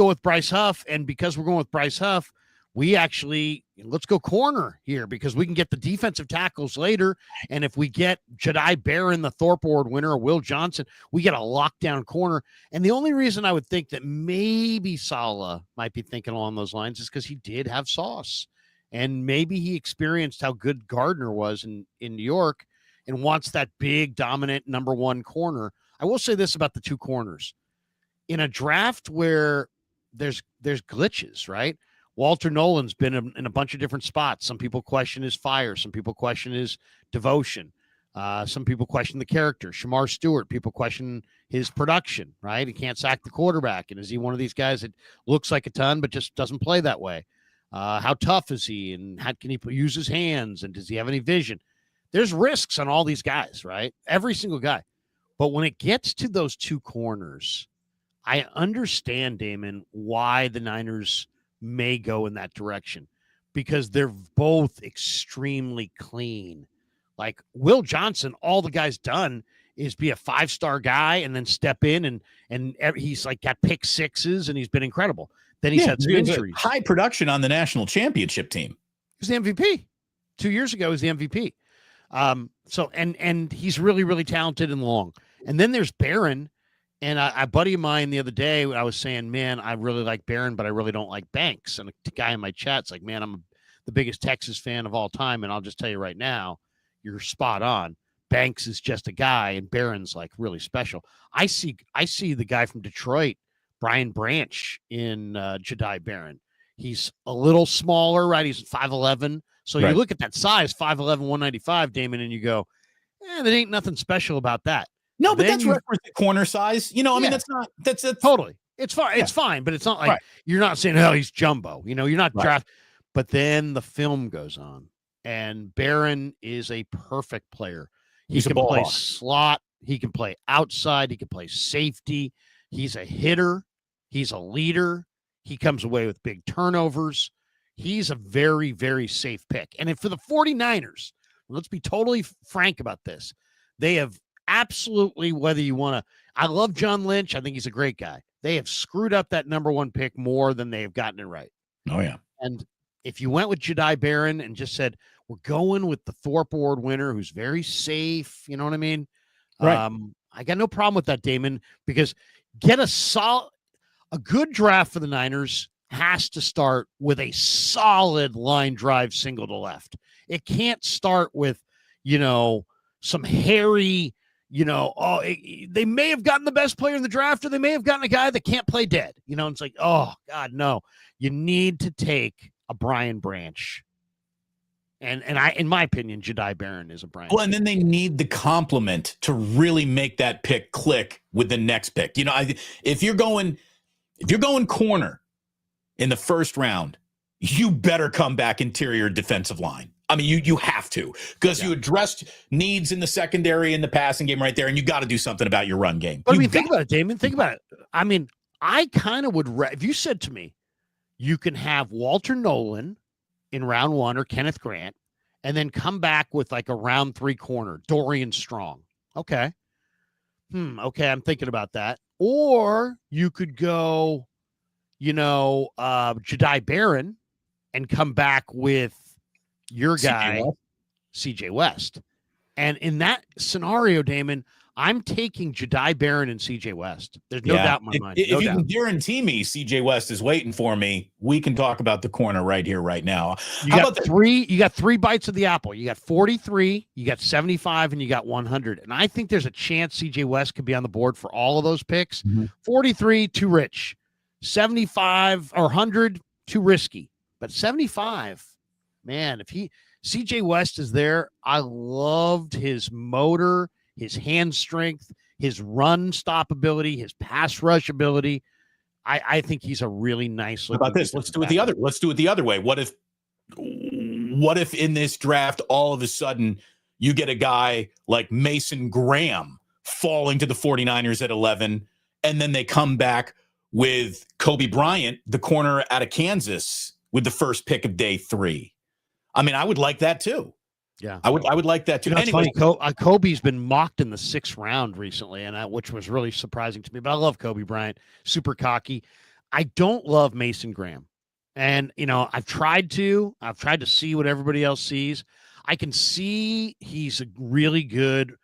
with Bryce Huff. And because we're going with Bryce Huff, let's go corner here because we can get the defensive tackles later. And if we get Jedi Barron, the Thorpe Award winner, or Will Johnson, we get a lockdown corner. And the only reason I would think that maybe Saleh might be thinking along those lines is because he did have sauce. And maybe he experienced how good Gardner was in New York and wants that big, dominant number 1 corner. I will say this about the 2 corners. In a draft where there's glitches, right? Walter Nolan's been in a bunch of different spots. Some people question his fire. Some people question his devotion. Some people question the character. Shamar Stewart, people question his production, right? He can't sack the quarterback. And is he one of these guys that looks like a ton but just doesn't play that way? How tough is he? And how can he use his hands? And does he have any vision? There's risks on all these guys, right? Every single guy. But when it gets to those 2 corners, I understand, Damon, why the Niners may go in that direction, because they're both extremely clean. Like Will Johnson, all the guy's done is be a 5-star guy and then step in and he's like got pick 6s and he's been incredible. Then he's had some injuries. High production on the national championship team. He was the MVP 2 years ago. He was the MVP. So he's really, really talented and long. And then there's Barron. And a buddy of mine the other day, I was saying, man, I really like Barron, but I really don't like Banks. And a guy in my chat's like, man, I'm the biggest Texas fan of all time. And I'll just tell you right now, you're spot on. Banks is just a guy, and Barron's like really special. I see the guy from Detroit, Brian Branch, in Jedi Barron. He's a little smaller, right? He's 5'11". So you look at that size, 5'11", 195, Damon, and you go, there ain't nothing special about that. No, but that's requisite corner size. I mean, that's totally. It's fine. Yeah. It's fine, but it's not like you're not saying, oh, he's jumbo. You're not draft. But then the film goes on, and Barron is a perfect player. He can play slot. He can play outside. He can play safety. He's a hitter. He's a leader. He comes away with big turnovers. He's a very, very safe pick. And for the 49ers, let's be totally frank about this. They have absolutely, whether you want to, I love John Lynch. I think he's a great guy. They have screwed up that number 1 pick more than they have gotten it right. Oh, yeah. And if you went with Jedi Barron and just said, we're going with the Thorpe Award winner who's very safe, you know what I mean? Right. I got no problem with that, Damon, because get a good draft for the Niners has to start with a solid line drive single to left. It can't start with, some hairy, they may have gotten the best player in the draft, or they may have gotten a guy that can't play dead. And it's like, oh, God, no. You need to take a Brian Branch. And in my opinion, Jedi Barron is a Bryant. Well, and then they need the complement to really make that pick click with the next pick. If you're going corner in the first round, you better come back interior defensive line. I mean, you have to, because you addressed needs in the secondary and the passing game right there, and you got to do something about your run game. But think about it, Damon. Think about it. I mean, I kind of would, if you said to me, you can have Walter Nolan in round 1 or Kenneth Grant, and then come back with like a round 3 corner, Dorian Strong. Okay. Okay, I'm thinking about that. Or you could go, Jedi Barron and come back with your guy, CJ West. And in that scenario, Damon, I'm taking Jedi Barron and CJ West. There's no doubt in my mind. If you can guarantee me CJ West is waiting for me, we can talk about the corner right here, right now. You got 3 bites of the apple. You got 43, you got 75, and you got 100. And I think there's a chance CJ West could be on the board for all of those picks. 43, too rich. 75 or 100, too risky. But 75, man, if CJ West is there, I loved his motor, his hand strength, his run stop ability, his pass rush ability. I think he's a really nice. How about this? Let's do it the other way. What if in this draft all of a sudden you get a guy like Mason Graham falling to the 49ers at 11, and then they come back with Kobe Bryant, the corner out of Kansas, with the first pick of day 3. I mean, I would like that too. Yeah, I would like that too. It's funny. Kobe's been mocked in the 6th round recently, and which was really surprising to me. But I love Kobe Bryant, super cocky. I don't love Mason Graham, and I've tried to see what everybody else sees. I can see he's a really good.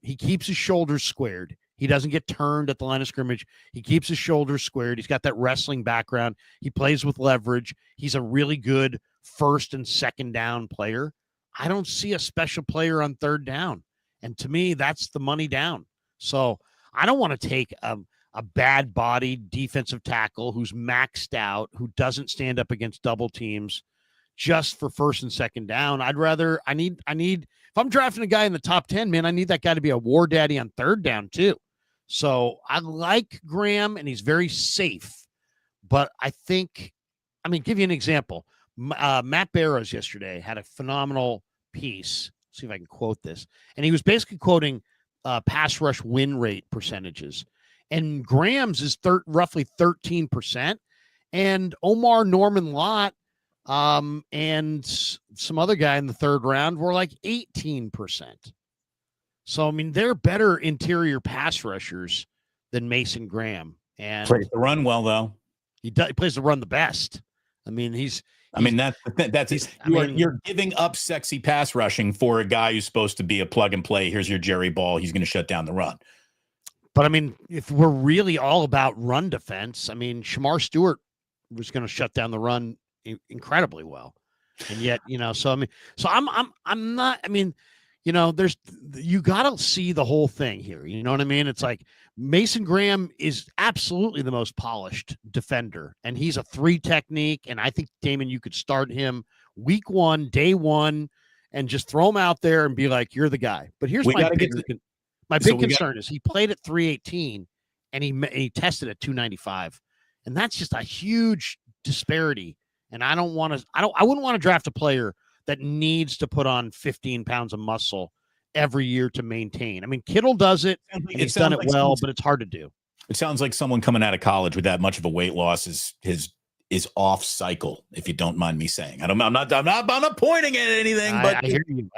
He keeps his shoulders squared. He doesn't get turned at the line of scrimmage. He keeps his shoulders squared. He's got that wrestling background. He plays with leverage. He's a really good first and second down player. I don't see a special player on third down. And to me, that's the money down. So I don't want to take a bad-bodied defensive tackle who's maxed out, who doesn't stand up against double teams just for first and second down. I need, if I'm drafting a guy in the top 10, man, I need that guy to be a war daddy on third down too. So I like Graham, and he's very safe. But I think, give you an example. Matt Barrows yesterday had a phenomenal piece. Let's see if I can quote this. And he was basically quoting pass rush win rate percentages. And Graham's is roughly 13%. And Omar Norman Lott and some other guy in the 3rd round were like 18%. So, they're better interior pass rushers than Mason Graham. And plays the run well, though. He plays the run the best. You're giving up sexy pass rushing for a guy who's supposed to be a plug and play. Here's your Jerry Ball. He's going to shut down the run. But if we're really all about run defense, Shamar Stewart was going to shut down the run incredibly well. And yet, I'm not, you got to see the whole thing here. You know what I mean? It's like Mason Graham is absolutely the most polished defender, and he's a 3 technique. And I think, Damon, you could start him week 1, day 1, and just throw him out there and be like, you're the guy. But here's my big concern is he played at 318 and he tested at 295. And that's just a huge disparity. And I wouldn't want to draft a player that needs to put on 15 pounds of muscle every year to maintain. Kittle does it, and he's done it well, but it's hard to do. It sounds like someone coming out of college with that much of a weight loss is off cycle, if you don't mind me saying. I'm not pointing at anything, but I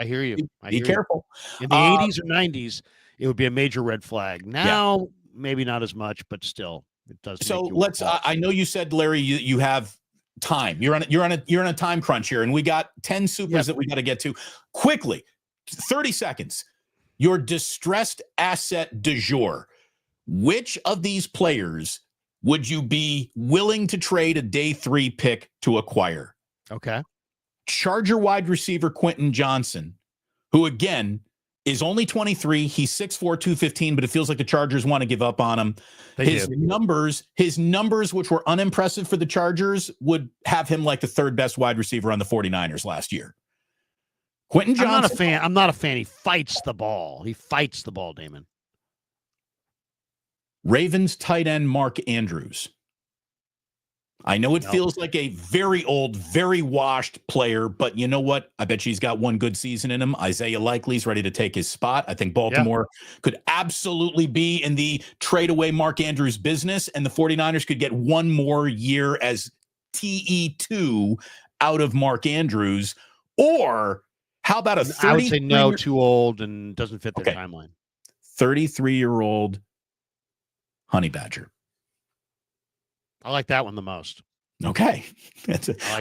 hear you. Be careful. In the 80s or 90s, it would be a major red flag. Now, maybe not as much, but still, it does. So I know you said, Larry, you have time. You're on a time crunch here, and we got 10 supers that we got to get to quickly. 30 seconds. Your distressed asset du jour. Which of these players would you be willing to trade a day 3 pick to acquire? Okay. Charger wide receiver Quentin Johnson, who again is only 23. He's 6'4", 215, but it feels like the Chargers want to give up on him. His numbers, which were unimpressive for the Chargers, would have him like the 3rd best wide receiver on the 49ers last year. Quentin Johnson. I'm not a fan. He fights the ball. Damon. Ravens tight end Mark Andrews. I know it feels like a very old, very washed player, but you know what? I bet he's got one good season in him. Isaiah Likely's ready to take his spot. I think Baltimore could absolutely be in the trade away Mark Andrews business, and the 49ers could get one more year as TE2 out of Mark Andrews. Or how about a 30? I would say no, too old and doesn't fit their timeline. 33-year-old Honey Badger. I like that one the most. Okay.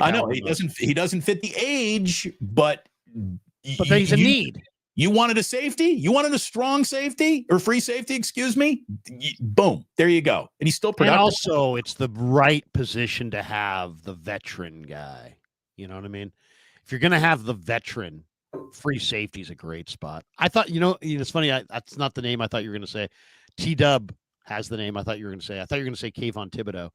I know he doesn't fit the age, but he's a need. You wanted a safety? You wanted a strong safety or free safety, excuse me? Boom. There you go. And he's still productive. And also, it's the right position to have the veteran guy. You know what I mean? If you're going to have the veteran, free safety is a great spot. I thought, it's funny. That's not the name I thought you were going to say. T-Dub has the name I thought you were going to say. I thought you were going to say Kayvon Thibodeaux.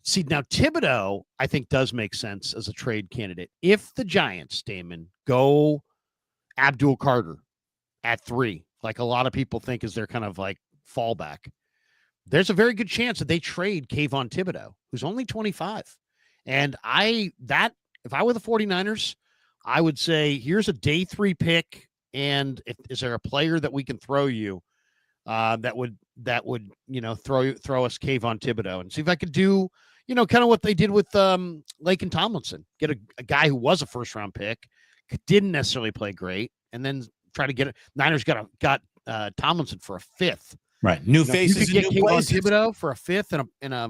See, now Thibodeaux, I think, does make sense as a trade candidate. If the Giants, Damon, go Abdul Carter at 3, like a lot of people think is their kind of like fallback, there's a very good chance that they trade Kayvon Thibodeaux, who's only 25. And if I were the 49ers, I would say, here's a day 3 pick, and is there a player that we can throw you that would throw us Kayvon Thibodeaux, and see if I could do kind of what they did with Laken Tomlinson, get a guy who was a first round pick, didn't necessarily play great, and then try to get it. Niners got Tomlinson for a 5th. Right, new faces. You could get Kayvon Thibodeaux for a 5th and a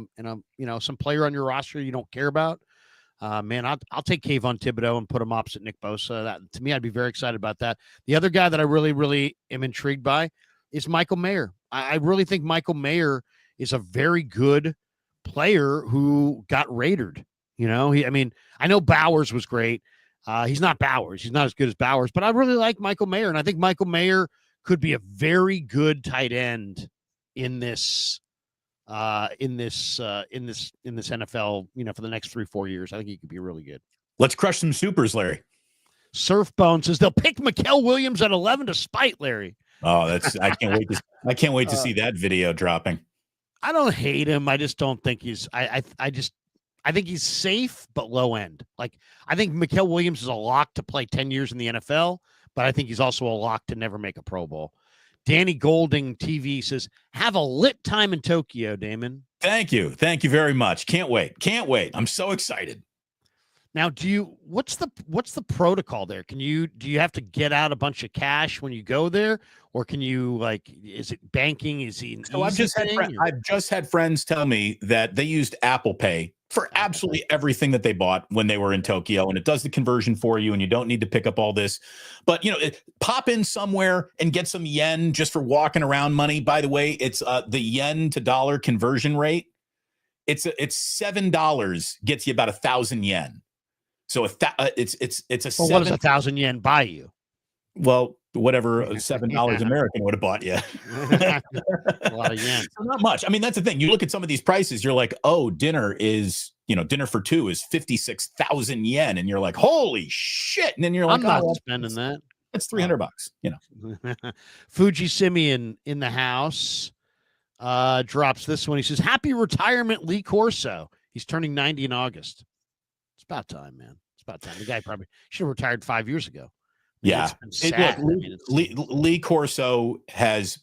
some player on your roster you don't care about. Man, I'll take Kayvon Thibodeaux and put him opposite Nick Bosa. That, to me, I'd be very excited about that. The other guy that I really, really am intrigued by is Mykel Mayer. I really think Mykel Mayer is a very good player who got raided. I know Bowers was great. He's not Bowers. He's not as good as Bowers, but I really like Mykel Mayer, and I think Mykel Mayer could be a very good tight end in this NFL, for the next 3-4 years. I think he could be really good. Let's crush some supers, Larry. Surfbone says they'll pick Mykel Williams at 11 to spite Larry. Oh, I can't wait to see that video dropping. I don't hate him. I just don't think he's. I think he's safe but low end. Like, I think Mykel Williams is a lock to play 10 years in the NFL, but I think he's also a lock to never make a Pro Bowl. Danny Golding TV says, "Have a lit time in Tokyo, Damon." Thank you very much. Can't wait. I'm so excited. Now, what's the protocol there? Do you have to get out a bunch of cash when you go there, or can you, is it banking? Is he? I've just had friends tell me that they used Apple Pay for absolutely everything that they bought when they were in Tokyo, and it does the conversion for you, and you don't need to pick up all this. But pop in somewhere and get some yen just for walking around money. By the way, it's the yen to dollar conversion rate. It's $7 gets you about 1,000 yen. So it's a. Well, what does 1,000 yen buy you? Well, whatever $7 American would have bought you. A lot of yen. So not much. I mean, that's the thing. You look at some of these prices, you're like, oh, dinner for 2 is 56,000 yen, and you're like, holy shit! And then you're like, I'm not spending that. That's $300. Fuji Simeon in the house drops this one. He says, "Happy retirement, Lee Corso. He's turning 90 in August. It's about time, man. It's about time. The guy probably should have retired 5 years ago." Yeah. Lee Corso has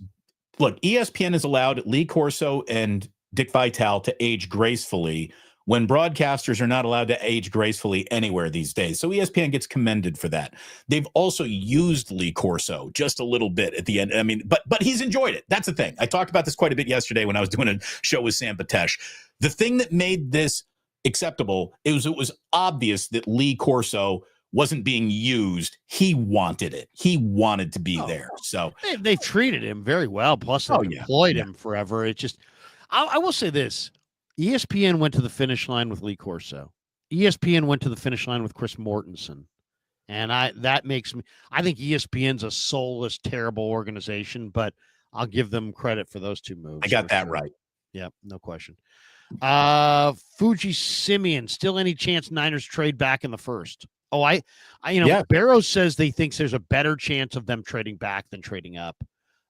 ESPN has allowed Lee Corso and Dick Vitale to age gracefully when broadcasters are not allowed to age gracefully anywhere these days. So ESPN gets commended for that. They've also used Lee Corso just a little bit at the end. I mean, but he's enjoyed it. That's the thing. I talked about this quite a bit yesterday when I was doing a show with Sam Patesh. The thing that made this acceptable, it was obvious that Lee Corso wasn't being used. He wanted it. He wanted to be there. So they treated him very well. Plus, they employed him forever. It just, I will say this: ESPN went to the finish line with Lee Corso. ESPN went to the finish line with Chris Mortensen, and I think ESPN's a soulless, terrible organization, but I'll give them credit for those two moves. I got that right. Yep, no question. Fuji Simeon, still any chance Niners trade back in the first? Oh, Yeah. Barrows says they thinks there's a better chance of them trading back than trading up.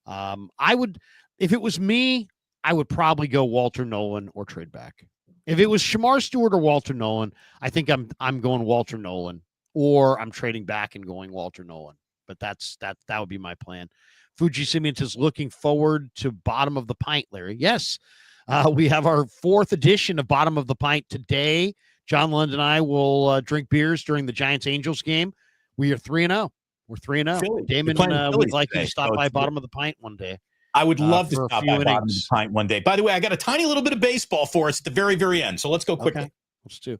I would, if it was me, I would probably go Walter Nolan or trade back. If it was Shamar Stewart or Walter Nolan, I think I'm going Walter Nolan, or I'm trading back and going Walter Nolan. But that would be my plan. Fuji Simeon is looking forward to Bottom of the Pint, Larry. Yes, we have our 4th edition of Bottom of the Pint today. John Lund and I will drink beers during the Giants-Angels game. We are 3-0. We're 3-0. Damon would like you to stop by Bottom of the Pint one day. I would love to stop by Bottom of the Pint one day. By the way, I got a tiny little bit of baseball for us at the very, very end. So let's go quickly. Okay. Let's do.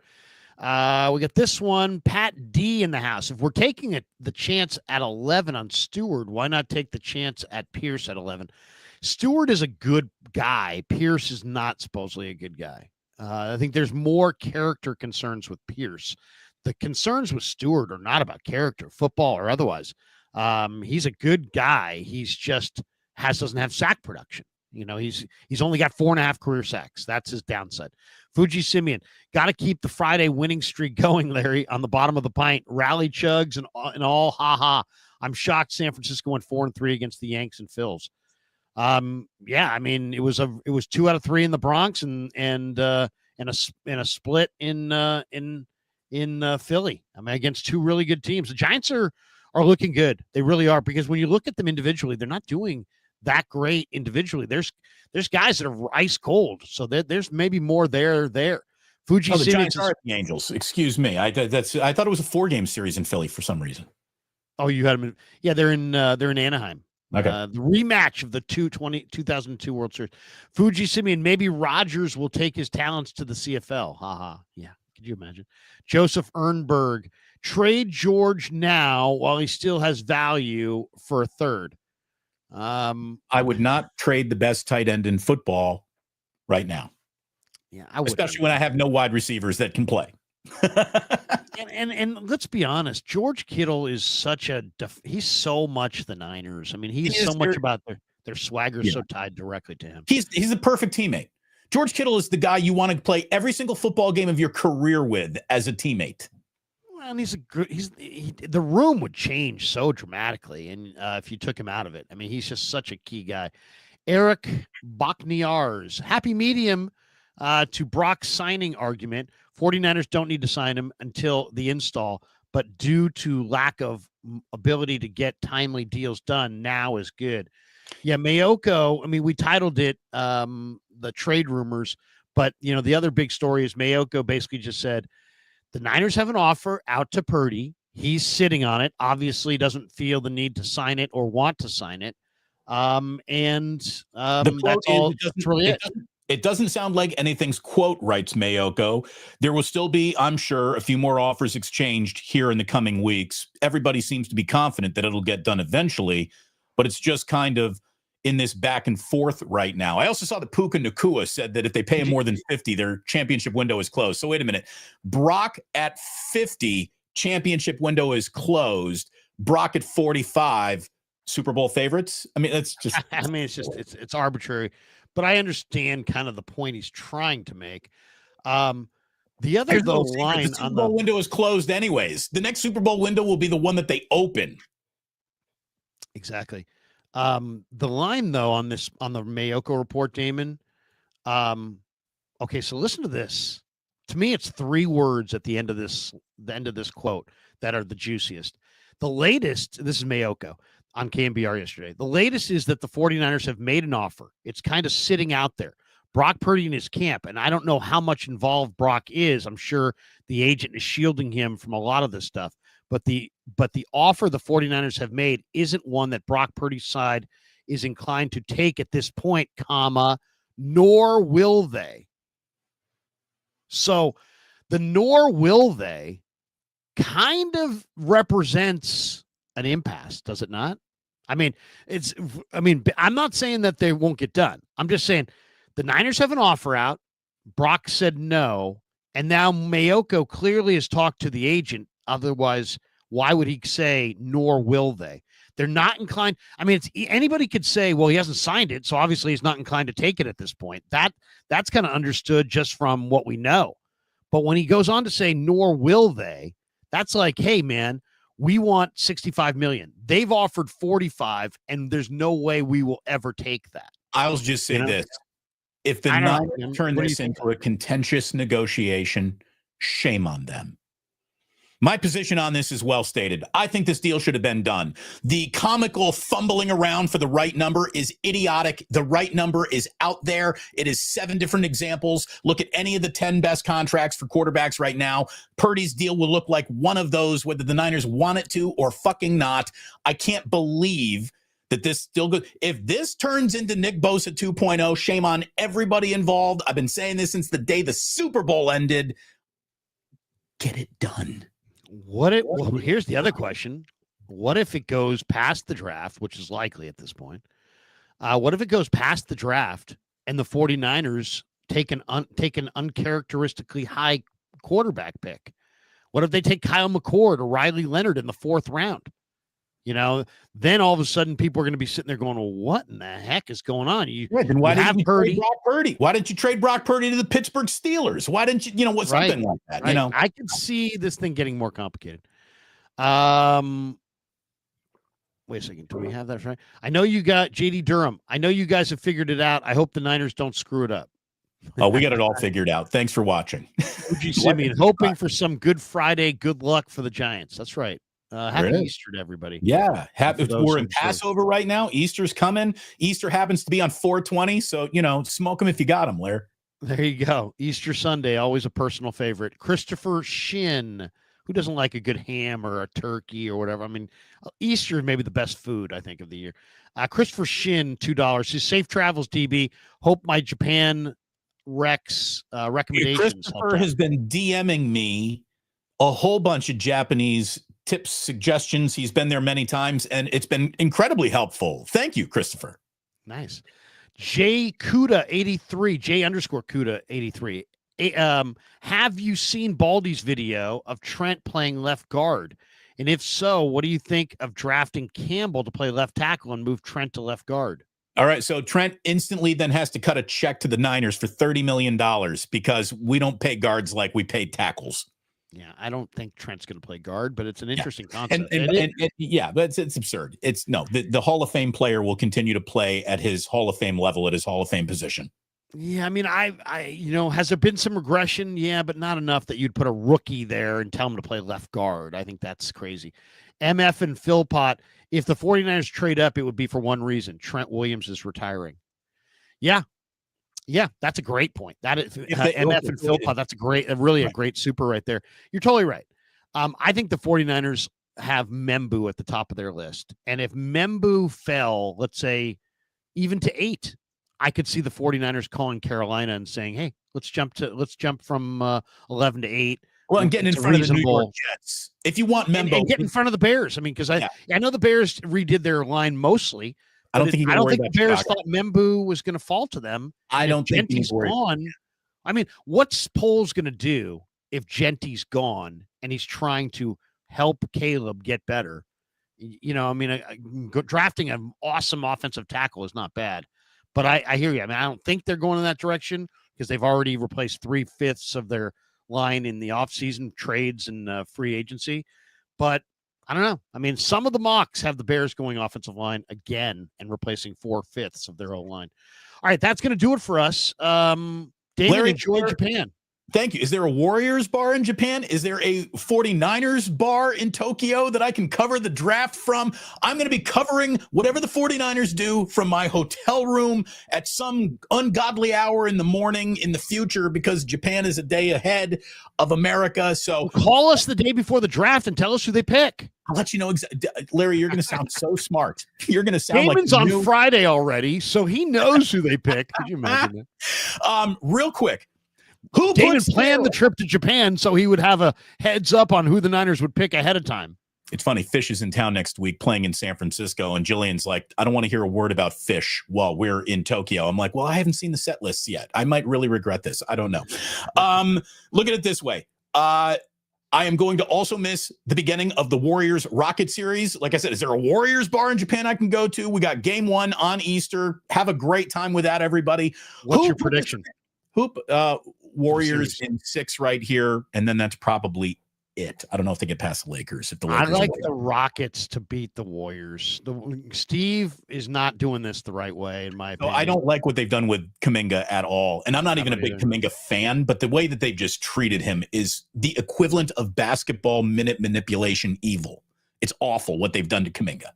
We got this one. Pat D in the house. If we're taking the chance at 11 on Stewart, why not take the chance at Pierce at 11? Stewart is a good guy. Pierce is not supposedly a good guy. I think there's more character concerns with Pierce. The concerns with Stewart are not about character, football or otherwise. He's a good guy. He's just doesn't have sack production. He's only got 4.5 career sacks. That's his downside. Fuji Simeon, got to keep the Friday winning streak going, Larry, on the Bottom of the Pint. Rally chugs and all, ha. I'm shocked San Francisco went 4-3 against the Yanks and Phils. Yeah, I mean, it was 2 out of 3 in the Bronx and a split in Philly. I mean, against 2 really good teams. The Giants are looking good. They really are, because when you look at them individually, they're not doing that great individually. There's guys that are ice cold. So there's maybe more there. Fuji the Giants are the Angels. Excuse me. I thought it was a 4-game series in Philly for some reason. Oh, you had them in, yeah, they're in Anaheim. Okay. The rematch of the 2002 World Series. Fuji Simeon, maybe Rodgers will take his talents to the CFL. Haha. Yeah. Could you imagine? Joseph Ernberg, trade George now while he still has value for a third. I would not trade the best tight end in football right now. Yeah, I would, especially when I have no wide receivers that can play. and let's be honest, George Kittle is he's so much the Niners. I mean, he's so much about their swagger, so tied directly to him. He's a perfect teammate. George Kittle is the guy you want to play every single football game of your career with as a teammate. Well, and the room would change so dramatically, and if you took him out of it, I mean, he's just such a key guy. Eric Bachniars, happy medium to Brock's signing argument. 49ers don't need to sign him until the install, but due to lack of ability to get timely deals done, now is good. Yeah, Mayoko, I mean, we titled it the trade rumors, but, the other big story is Mayoko basically just said, the Niners have an offer out to Purdy. He's sitting on it. Obviously doesn't feel the need to sign it or want to sign it. That's all. That's really it. It doesn't sound like anything's quote, writes Mayoko. There will still be, I'm sure, a few more offers exchanged here in the coming weeks. Everybody seems to be confident that it'll get done eventually, but it's just kind of in this back and forth right now. I also saw that Puka Nacua said that if they pay him more than 50, their championship window is closed. So wait a minute. Brock at 50, championship window is closed. Brock at 45, Super Bowl favorites. I mean, that's just. I mean, it's arbitrary, but I understand kind of the point he's trying to make. The other line the Super Bowl window is closed anyways. The next Super Bowl window will be the one that they open. Exactly. The line though on the Mayoko report, Damon. Okay, so listen to this. To me, it's 3 words at the end of this quote that are the juiciest. The latest, this is Mayoko on KMBR yesterday. The latest is that the 49ers have made an offer. It's kind of sitting out there. Brock Purdy in his camp, and I don't know how much involved Brock is. I'm sure the agent is shielding him from a lot of this stuff. But the offer the 49ers have made isn't one that Brock Purdy's side is inclined to take at this point, nor will they. So the nor will they kind of represents an impasse, does it not? I mean, I'm not saying that they won't get done. I'm just saying the Niners have an offer out. Brock said no. And now Mayoko clearly has talked to the agent. Otherwise, why would he say, nor will they? They're not inclined. I mean, anybody could say, well, he hasn't signed it, so obviously he's not inclined to take it at this point. That's kind of understood just from what we know. But when he goes on to say, nor will they, That's like, hey, man, we want 65 million. They've offered 45, and there's no way we will ever take that. I'll just say this. If the Niners turn this into a contentious negotiation, shame on them. My position on this is well stated. I think this deal should have been done. The comical fumbling around for the right number is idiotic. The right number is out there. It is 7 different examples. Look at any of the 10 best contracts for quarterbacks right now. Purdy's deal will look like one of those, whether the Niners want it to or fucking not. I can't believe that this still good. If this turns into Nick Bosa 2.0, shame on everybody involved. I've been saying this since the day the Super Bowl ended. Get it done. Well, here's the other question. What if it goes past the draft, which is likely at this point? What if it goes past the draft and the 49ers take an uncharacteristically high quarterback pick? What if they take Kyle McCord or Riley Leonard in the 4th round? Then all of a sudden people are going to be sitting there going, well, what in the heck is going on? Then why didn't you trade Brock Purdy? Why didn't you trade Brock Purdy to the Pittsburgh Steelers? Why didn't you, something like that? Right. I can see this thing getting more complicated. Wait a second. Do we have that right? I know you got JD Durham. I know you guys have figured it out. I hope the Niners don't screw it up. Oh, we got it all figured out. Thanks for watching. Simeon, hoping for some good Friday, good luck for the Giants. That's right. Happy Easter to everybody. Yeah. We're in Passover right now. Easter's coming. Easter happens to be on 4/20. So, smoke them if you got them, Larry. There you go. Easter Sunday, always a personal favorite. Christopher Shin. Who doesn't like a good ham or a turkey or whatever? I mean, Easter is maybe the best food, I think, of the year. Christopher Shin, $2. Says, safe travels, DB. Hope my Japan Rex recommendations. Christopher has been DMing me a whole bunch of Japanese tips, suggestions. He's been there many times, and it's been incredibly helpful. Thank you, Christopher. Nice. J Kuda 83, J _ Kuda 83. Have you seen Baldy's video of Trent playing left guard? And if so, what do you think of drafting Campbell to play left tackle and move Trent to left guard? All right, so Trent instantly then has to cut a check to the Niners for $30 million because we don't pay guards like we pay tackles. Yeah, I don't think Trent's going to play guard, but it's an interesting concept. But it's absurd. The Hall of Fame player will continue to play at his Hall of Fame level at his Hall of Fame position. Yeah, I mean, I has there been some regression? Yeah, but not enough that you'd put a rookie there and tell him to play left guard. I think that's crazy. MF and Philpott, if the 49ers trade up, it would be for one reason. Trent Williams is retiring. Yeah, that's a great point. That is MF and Philpott. That's a great super right there. You're totally right. I think the 49ers have Membu at the top of their list. And if Membu fell, let's say, even to 8, I could see the 49ers calling Carolina and saying, hey, let's jump from 11 to 8. Well, and getting in front of the New York Jets. If you want Membu. And get in front of the Bears. I mean, because I know the Bears redid their line mostly. I don't think the Bears thought Membu was going to fall to them. I don't think Genty's gone. I mean, what's Poles going to do if Genty's gone and he's trying to help Caleb get better? Drafting an awesome offensive tackle is not bad. But I hear you. I mean, I don't think they're going in that direction because they've already replaced 3/5 of their line in the offseason trades and free agency. But I don't know. I mean, some of the mocks have the Bears going offensive line again and replacing 4/5 of their O-line. All right, that's going to do it for us. David, Larry, enjoy Japan. Thank you. Is there a Warriors bar in Japan? Is there a 49ers bar in Tokyo that I can cover the draft from? I'm going to be covering whatever the 49ers do from my hotel room at some ungodly hour in the morning in the future because Japan is a day ahead of America. So call us the day before the draft and tell us who they pick. I'll let you know. Larry, you're going to sound so smart. You're going to sound Damon's like on Friday already, so he knows who they pick. Could you imagine that? Real quick. David planned the trip to Japan so he would have a heads up on who the Niners would pick ahead of time. It's funny. Fish is in town next week playing in San Francisco. And Jillian's like, I don't want to hear a word about Fish while we're in Tokyo. I'm like, well, I haven't seen the set lists yet. I might really regret this. I don't know. Look at it this way. I am going to also miss the beginning of the Warriors Rocket series. Like I said, is there a Warriors bar in Japan I can go to? We got game 1 on Easter. Have a great time with that, everybody. What's your prediction? Warriors in 6 right here. And then that's probably it. I don't know if they get past the Lakers. If the I Lakers like the Rockets to beat the Warriors. Steve is not doing this the right way, in my opinion. I don't like what they've done with Kuminga at all. And I'm not even a big Kuminga fan, but the way that they've just treated him is the equivalent of basketball minute manipulation evil. It's awful what they've done to Kuminga.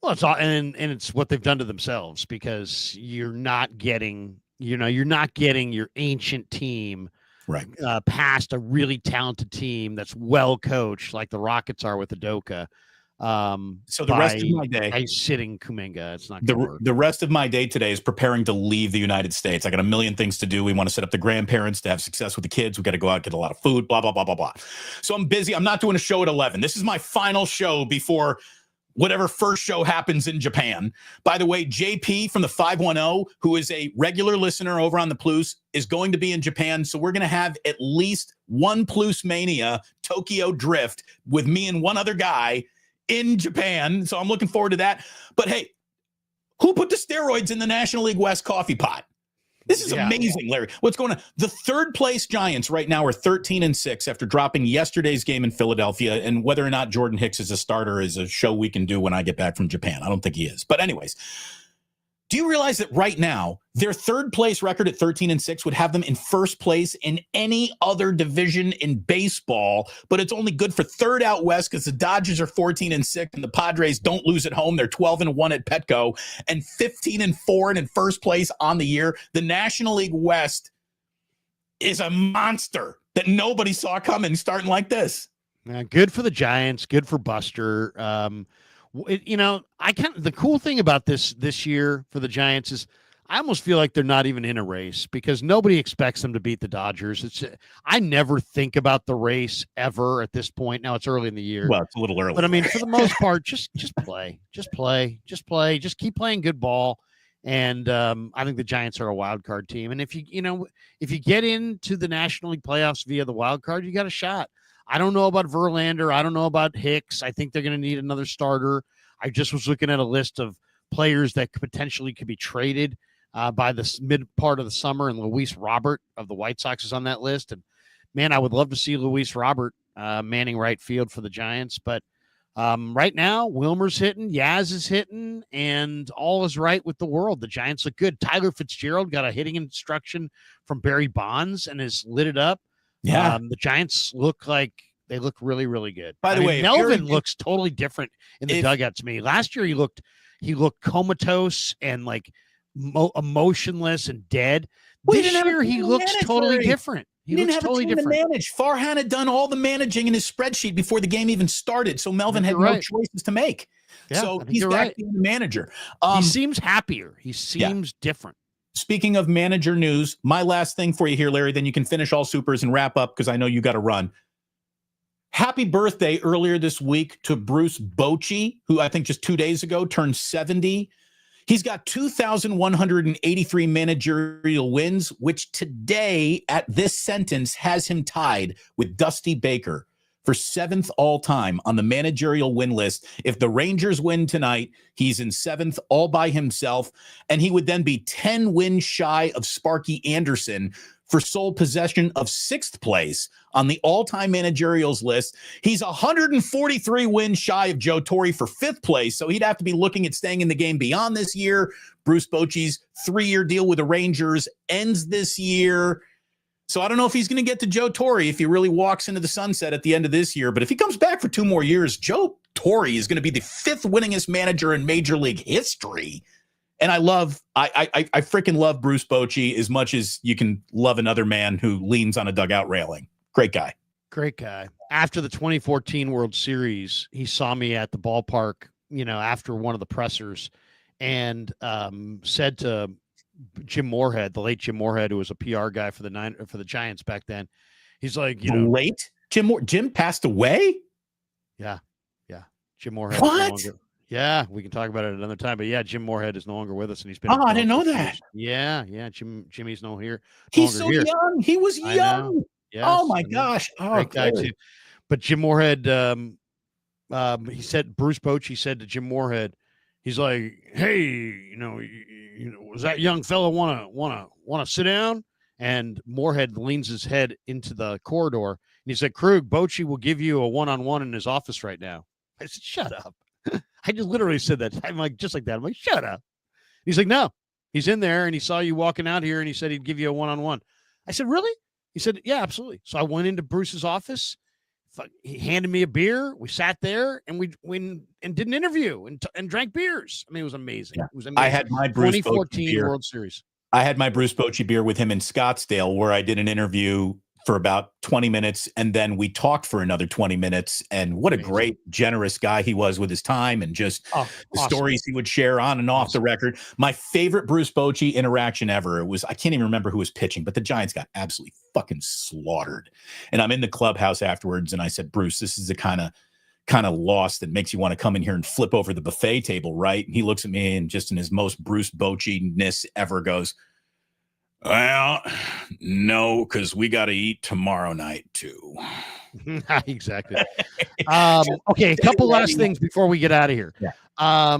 Well, it's all, and it's what they've done to themselves, because you're not getting your ancient team right past a really talented team that's well coached, like the Rockets are with Udoka. So the rest of my day, by sitting Kuminga, it's not the rest of my day today is preparing to leave the United States. I got a million things to do. We want to set up the grandparents to have success with the kids. We got to go out, get a lot of food, blah, blah, blah, blah, blah. So I'm busy. I'm not doing a show at 11. This is my final show before whatever first show happens in Japan. By the way, JP from the 510, who is a regular listener over on the Plus, is going to be in Japan. So we're going to have at least one Plus Mania Tokyo Drift with me and one other guy in Japan. So I'm looking forward to that. But hey, who put the steroids in the National League West coffee pot? This is amazing, Larry. What's going on? The third place Giants right now are 13-6 after dropping yesterday's game in Philadelphia. And whether or not Jordan Hicks is a starter is a show we can do when I get back from Japan. I don't think he is. But anyways, do you realize that right now their third place record at 13-6 would have them in first place in any other division in baseball? But it's only good for third out west because the Dodgers are 14-6 and the Padres don't lose at home. They're 12-1 at Petco and 15-4 and in first place on the year. The National League West is a monster that nobody saw coming starting like this. Good for the Giants. Good for Buster. The cool thing about this year for the Giants is I almost feel like they're not even in a race because nobody expects them to beat the Dodgers. I never think about the race ever at this point. Now it's early in the year. Well, it's a little early. But I mean, for the most part, just play. Just keep playing good ball. And I think the Giants are a wild card team. And if you get into the National League playoffs via the wild card, you got a shot. I don't know about Verlander. I don't know about Hicks. I think they're going to need another starter. I just was looking at a list of players that potentially could be traded by the mid part of the summer, and Luis Robert of the White Sox is on that list. And, man, I would love to see Luis Robert manning right field for the Giants. But right now, Wilmer's hitting, Yaz is hitting, and all is right with the world. The Giants look good. Tyler Fitzgerald got a hitting instruction from Barry Bonds and has lit it up. Yeah. The Giants look really, really good. By the way, Melvin looks totally different in the dugout to me. Last year, he looked comatose and like emotionless and dead. This year, he looks totally different. He didn't have a team to manage. Farhan had done all the managing in his spreadsheet before the game even started, so Melvin had no choices to make. Yeah, so he's back being the manager. He seems happier. He seems different. Speaking of manager news, my last thing for you here, Larry, then you can finish all supers and wrap up because I know you got to run. Happy birthday earlier this week to Bruce Bochy, who I think just 2 days ago turned 70. He's got 2,183 managerial wins, which today at this sentence has him tied with Dusty Baker for 7th all-time on the managerial win list. If the Rangers win tonight, he's in 7th all by himself, and he would then be 10 wins shy of Sparky Anderson for sole possession of 6th place on the all-time managerials list. He's 143 wins shy of Joe Torre for 5th place, so he'd have to be looking at staying in the game beyond this year. Bruce Bochy's 3-year deal with the Rangers ends this year. So I don't know if he's going to get to Joe Torre if he really walks into the sunset at the end of this year. But if he comes back for 2 more years, Joe Torre is going to be the 5th winningest manager in Major League history. And I freaking love Bruce Bochy as much as you can love another man who leans on a dugout railing. Great guy. Great guy. After the 2014 World Series, he saw me at the ballpark, after one of the pressers, and said to Jim Moorhead, the late Jim Moorhead, who was a PR guy for the Giants back then. He's like, late Jim passed away. Yeah. Jim Moorhead. What? Yeah, we can talk about it another time. But yeah, Jim Moorhead is no longer with us, and he's been. Oh, I didn't know that. Yeah. Jimmy's no here. He's so young. He was young. Yes, oh my gosh. Oh, great guy too. But Jim Moorhead, he said Bruce Bochy said to Jim Moorhead, he's like, "Hey, was that young fella want to sit down?" And Moorhead leans his head into the corridor. he said, Krug, Bochy will give you a one-on-one in his office right now. I said, shut up. I just literally said that. I'm like, just like that. I'm like, shut up. He's like, no, he's in there and he saw you walking out here and he said he'd give you a one-on-one. I said, really? He said, yeah, absolutely. So I went into Bruce's office. He handed me a beer. We sat there and we did an interview and drank beers. I mean, it was amazing. Yeah. It was amazing. I had my Bruce 2014 World Series. I had my Bruce Bochy beer with him in Scottsdale, where I did an interview for about 20 minutes, and then we talked for another 20 minutes. And what a great, generous guy he was with his time and just the stories he would share on and off the record. My favorite Bruce Bochy interaction ever, it was, I can't even remember who was pitching, but the Giants got absolutely fucking slaughtered. And I'm in the clubhouse afterwards, and I said, Bruce, this is the kind of loss that makes you want to come in here and flip over the buffet table, right? And he looks at me and just in his most Bruce Bochy-ness ever goes, well, no, because we got to eat tomorrow night too. Exactly. Okay, a couple last things before we get out of here. Yeah.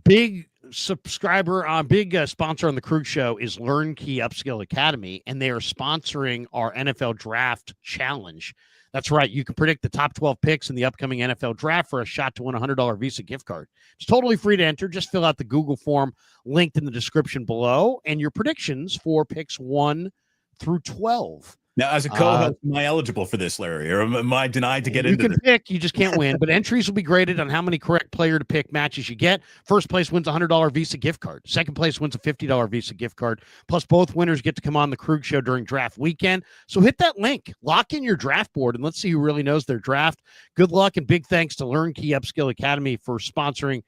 Big subscriber, big sponsor on the Krug Show is Learn Key Upskill Academy, and they are sponsoring our NFL Draft Challenge. That's right. You can predict the top 12 picks in the upcoming NFL draft for a shot to win a $100 Visa gift card. It's totally free to enter. Just fill out the Google form linked in the description below and your predictions for picks 1 through 12. Now, as a co-host, am I eligible for this, Larry, or am I denied to get into this? You can pick, you just can't win. But entries will be graded on how many correct player to pick matches you get. First place wins a $100 Visa gift card. Second place wins a $50 Visa gift card. Plus, both winners get to come on the Krug Show during draft weekend. So hit that link, lock in your draft board, and let's see who really knows their draft. Good luck, and big thanks to Learn Key Upskill Academy for sponsoring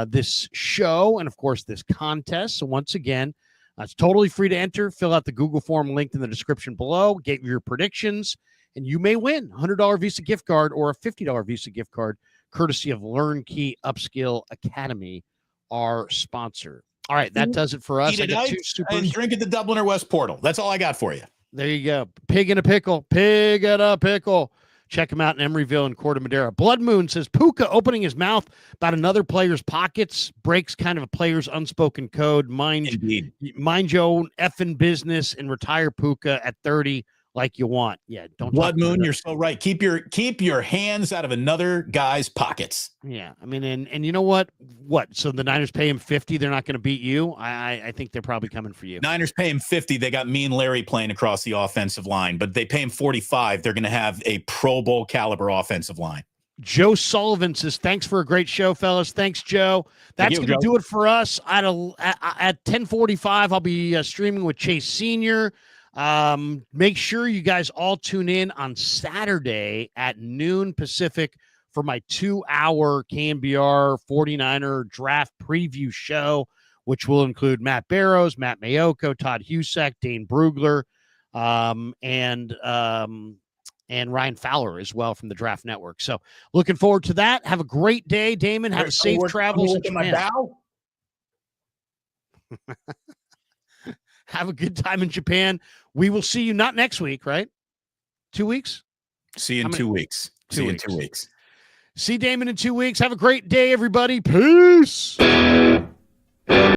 this show and, of course, this contest. So once again, it's totally free to enter. Fill out the Google form linked in the description below. Get your predictions, and you may win a $100 Visa gift card or a $50 Visa gift card, courtesy of Learn Key Upskill Academy, our sponsor. All right, that does it for us. Eat it out and drink at the Dublin or West Portal. That's all I got for you. There you go. Pig in a pickle. Pig in a pickle. Check him out in Emeryville and Corte Madera. Blood Moon says Puka opening his mouth about another player's pockets breaks kind of a player's unspoken code. Mind your own effing business and retire Puka at 30 like you want. Yeah, don't. Blood Moon, you're so right. Keep your hands out of another guy's pockets. Yeah, I mean, and you know what? So the Niners pay him 50. They're not going to beat you. I think they're probably coming for you. Niners pay him 50. They got me and Larry playing across the offensive line, but they pay him 45. They're going to have a Pro Bowl caliber offensive line. Joe Sullivan says, thanks for a great show, fellas. Thanks, Joe. That's going to do it for us. At 10:45, I'll be streaming with Chase Sr. Make sure you guys all tune in on Saturday at noon Pacific for my 2-hour KNBR 49er draft preview show, which will include Matt Barrows, Matt Mayoko, Todd Husak, Dane Brugler, and Ryan Fowler as well from the Draft Network. So looking forward to that. Have a great day, Damon. Have a safe travels in Japan. Have a good time in Japan. We will see you not next week, right? 2 weeks? See you in 2 weeks. See you in 2 weeks. See Damon in 2 weeks. Have a great day, everybody. Peace.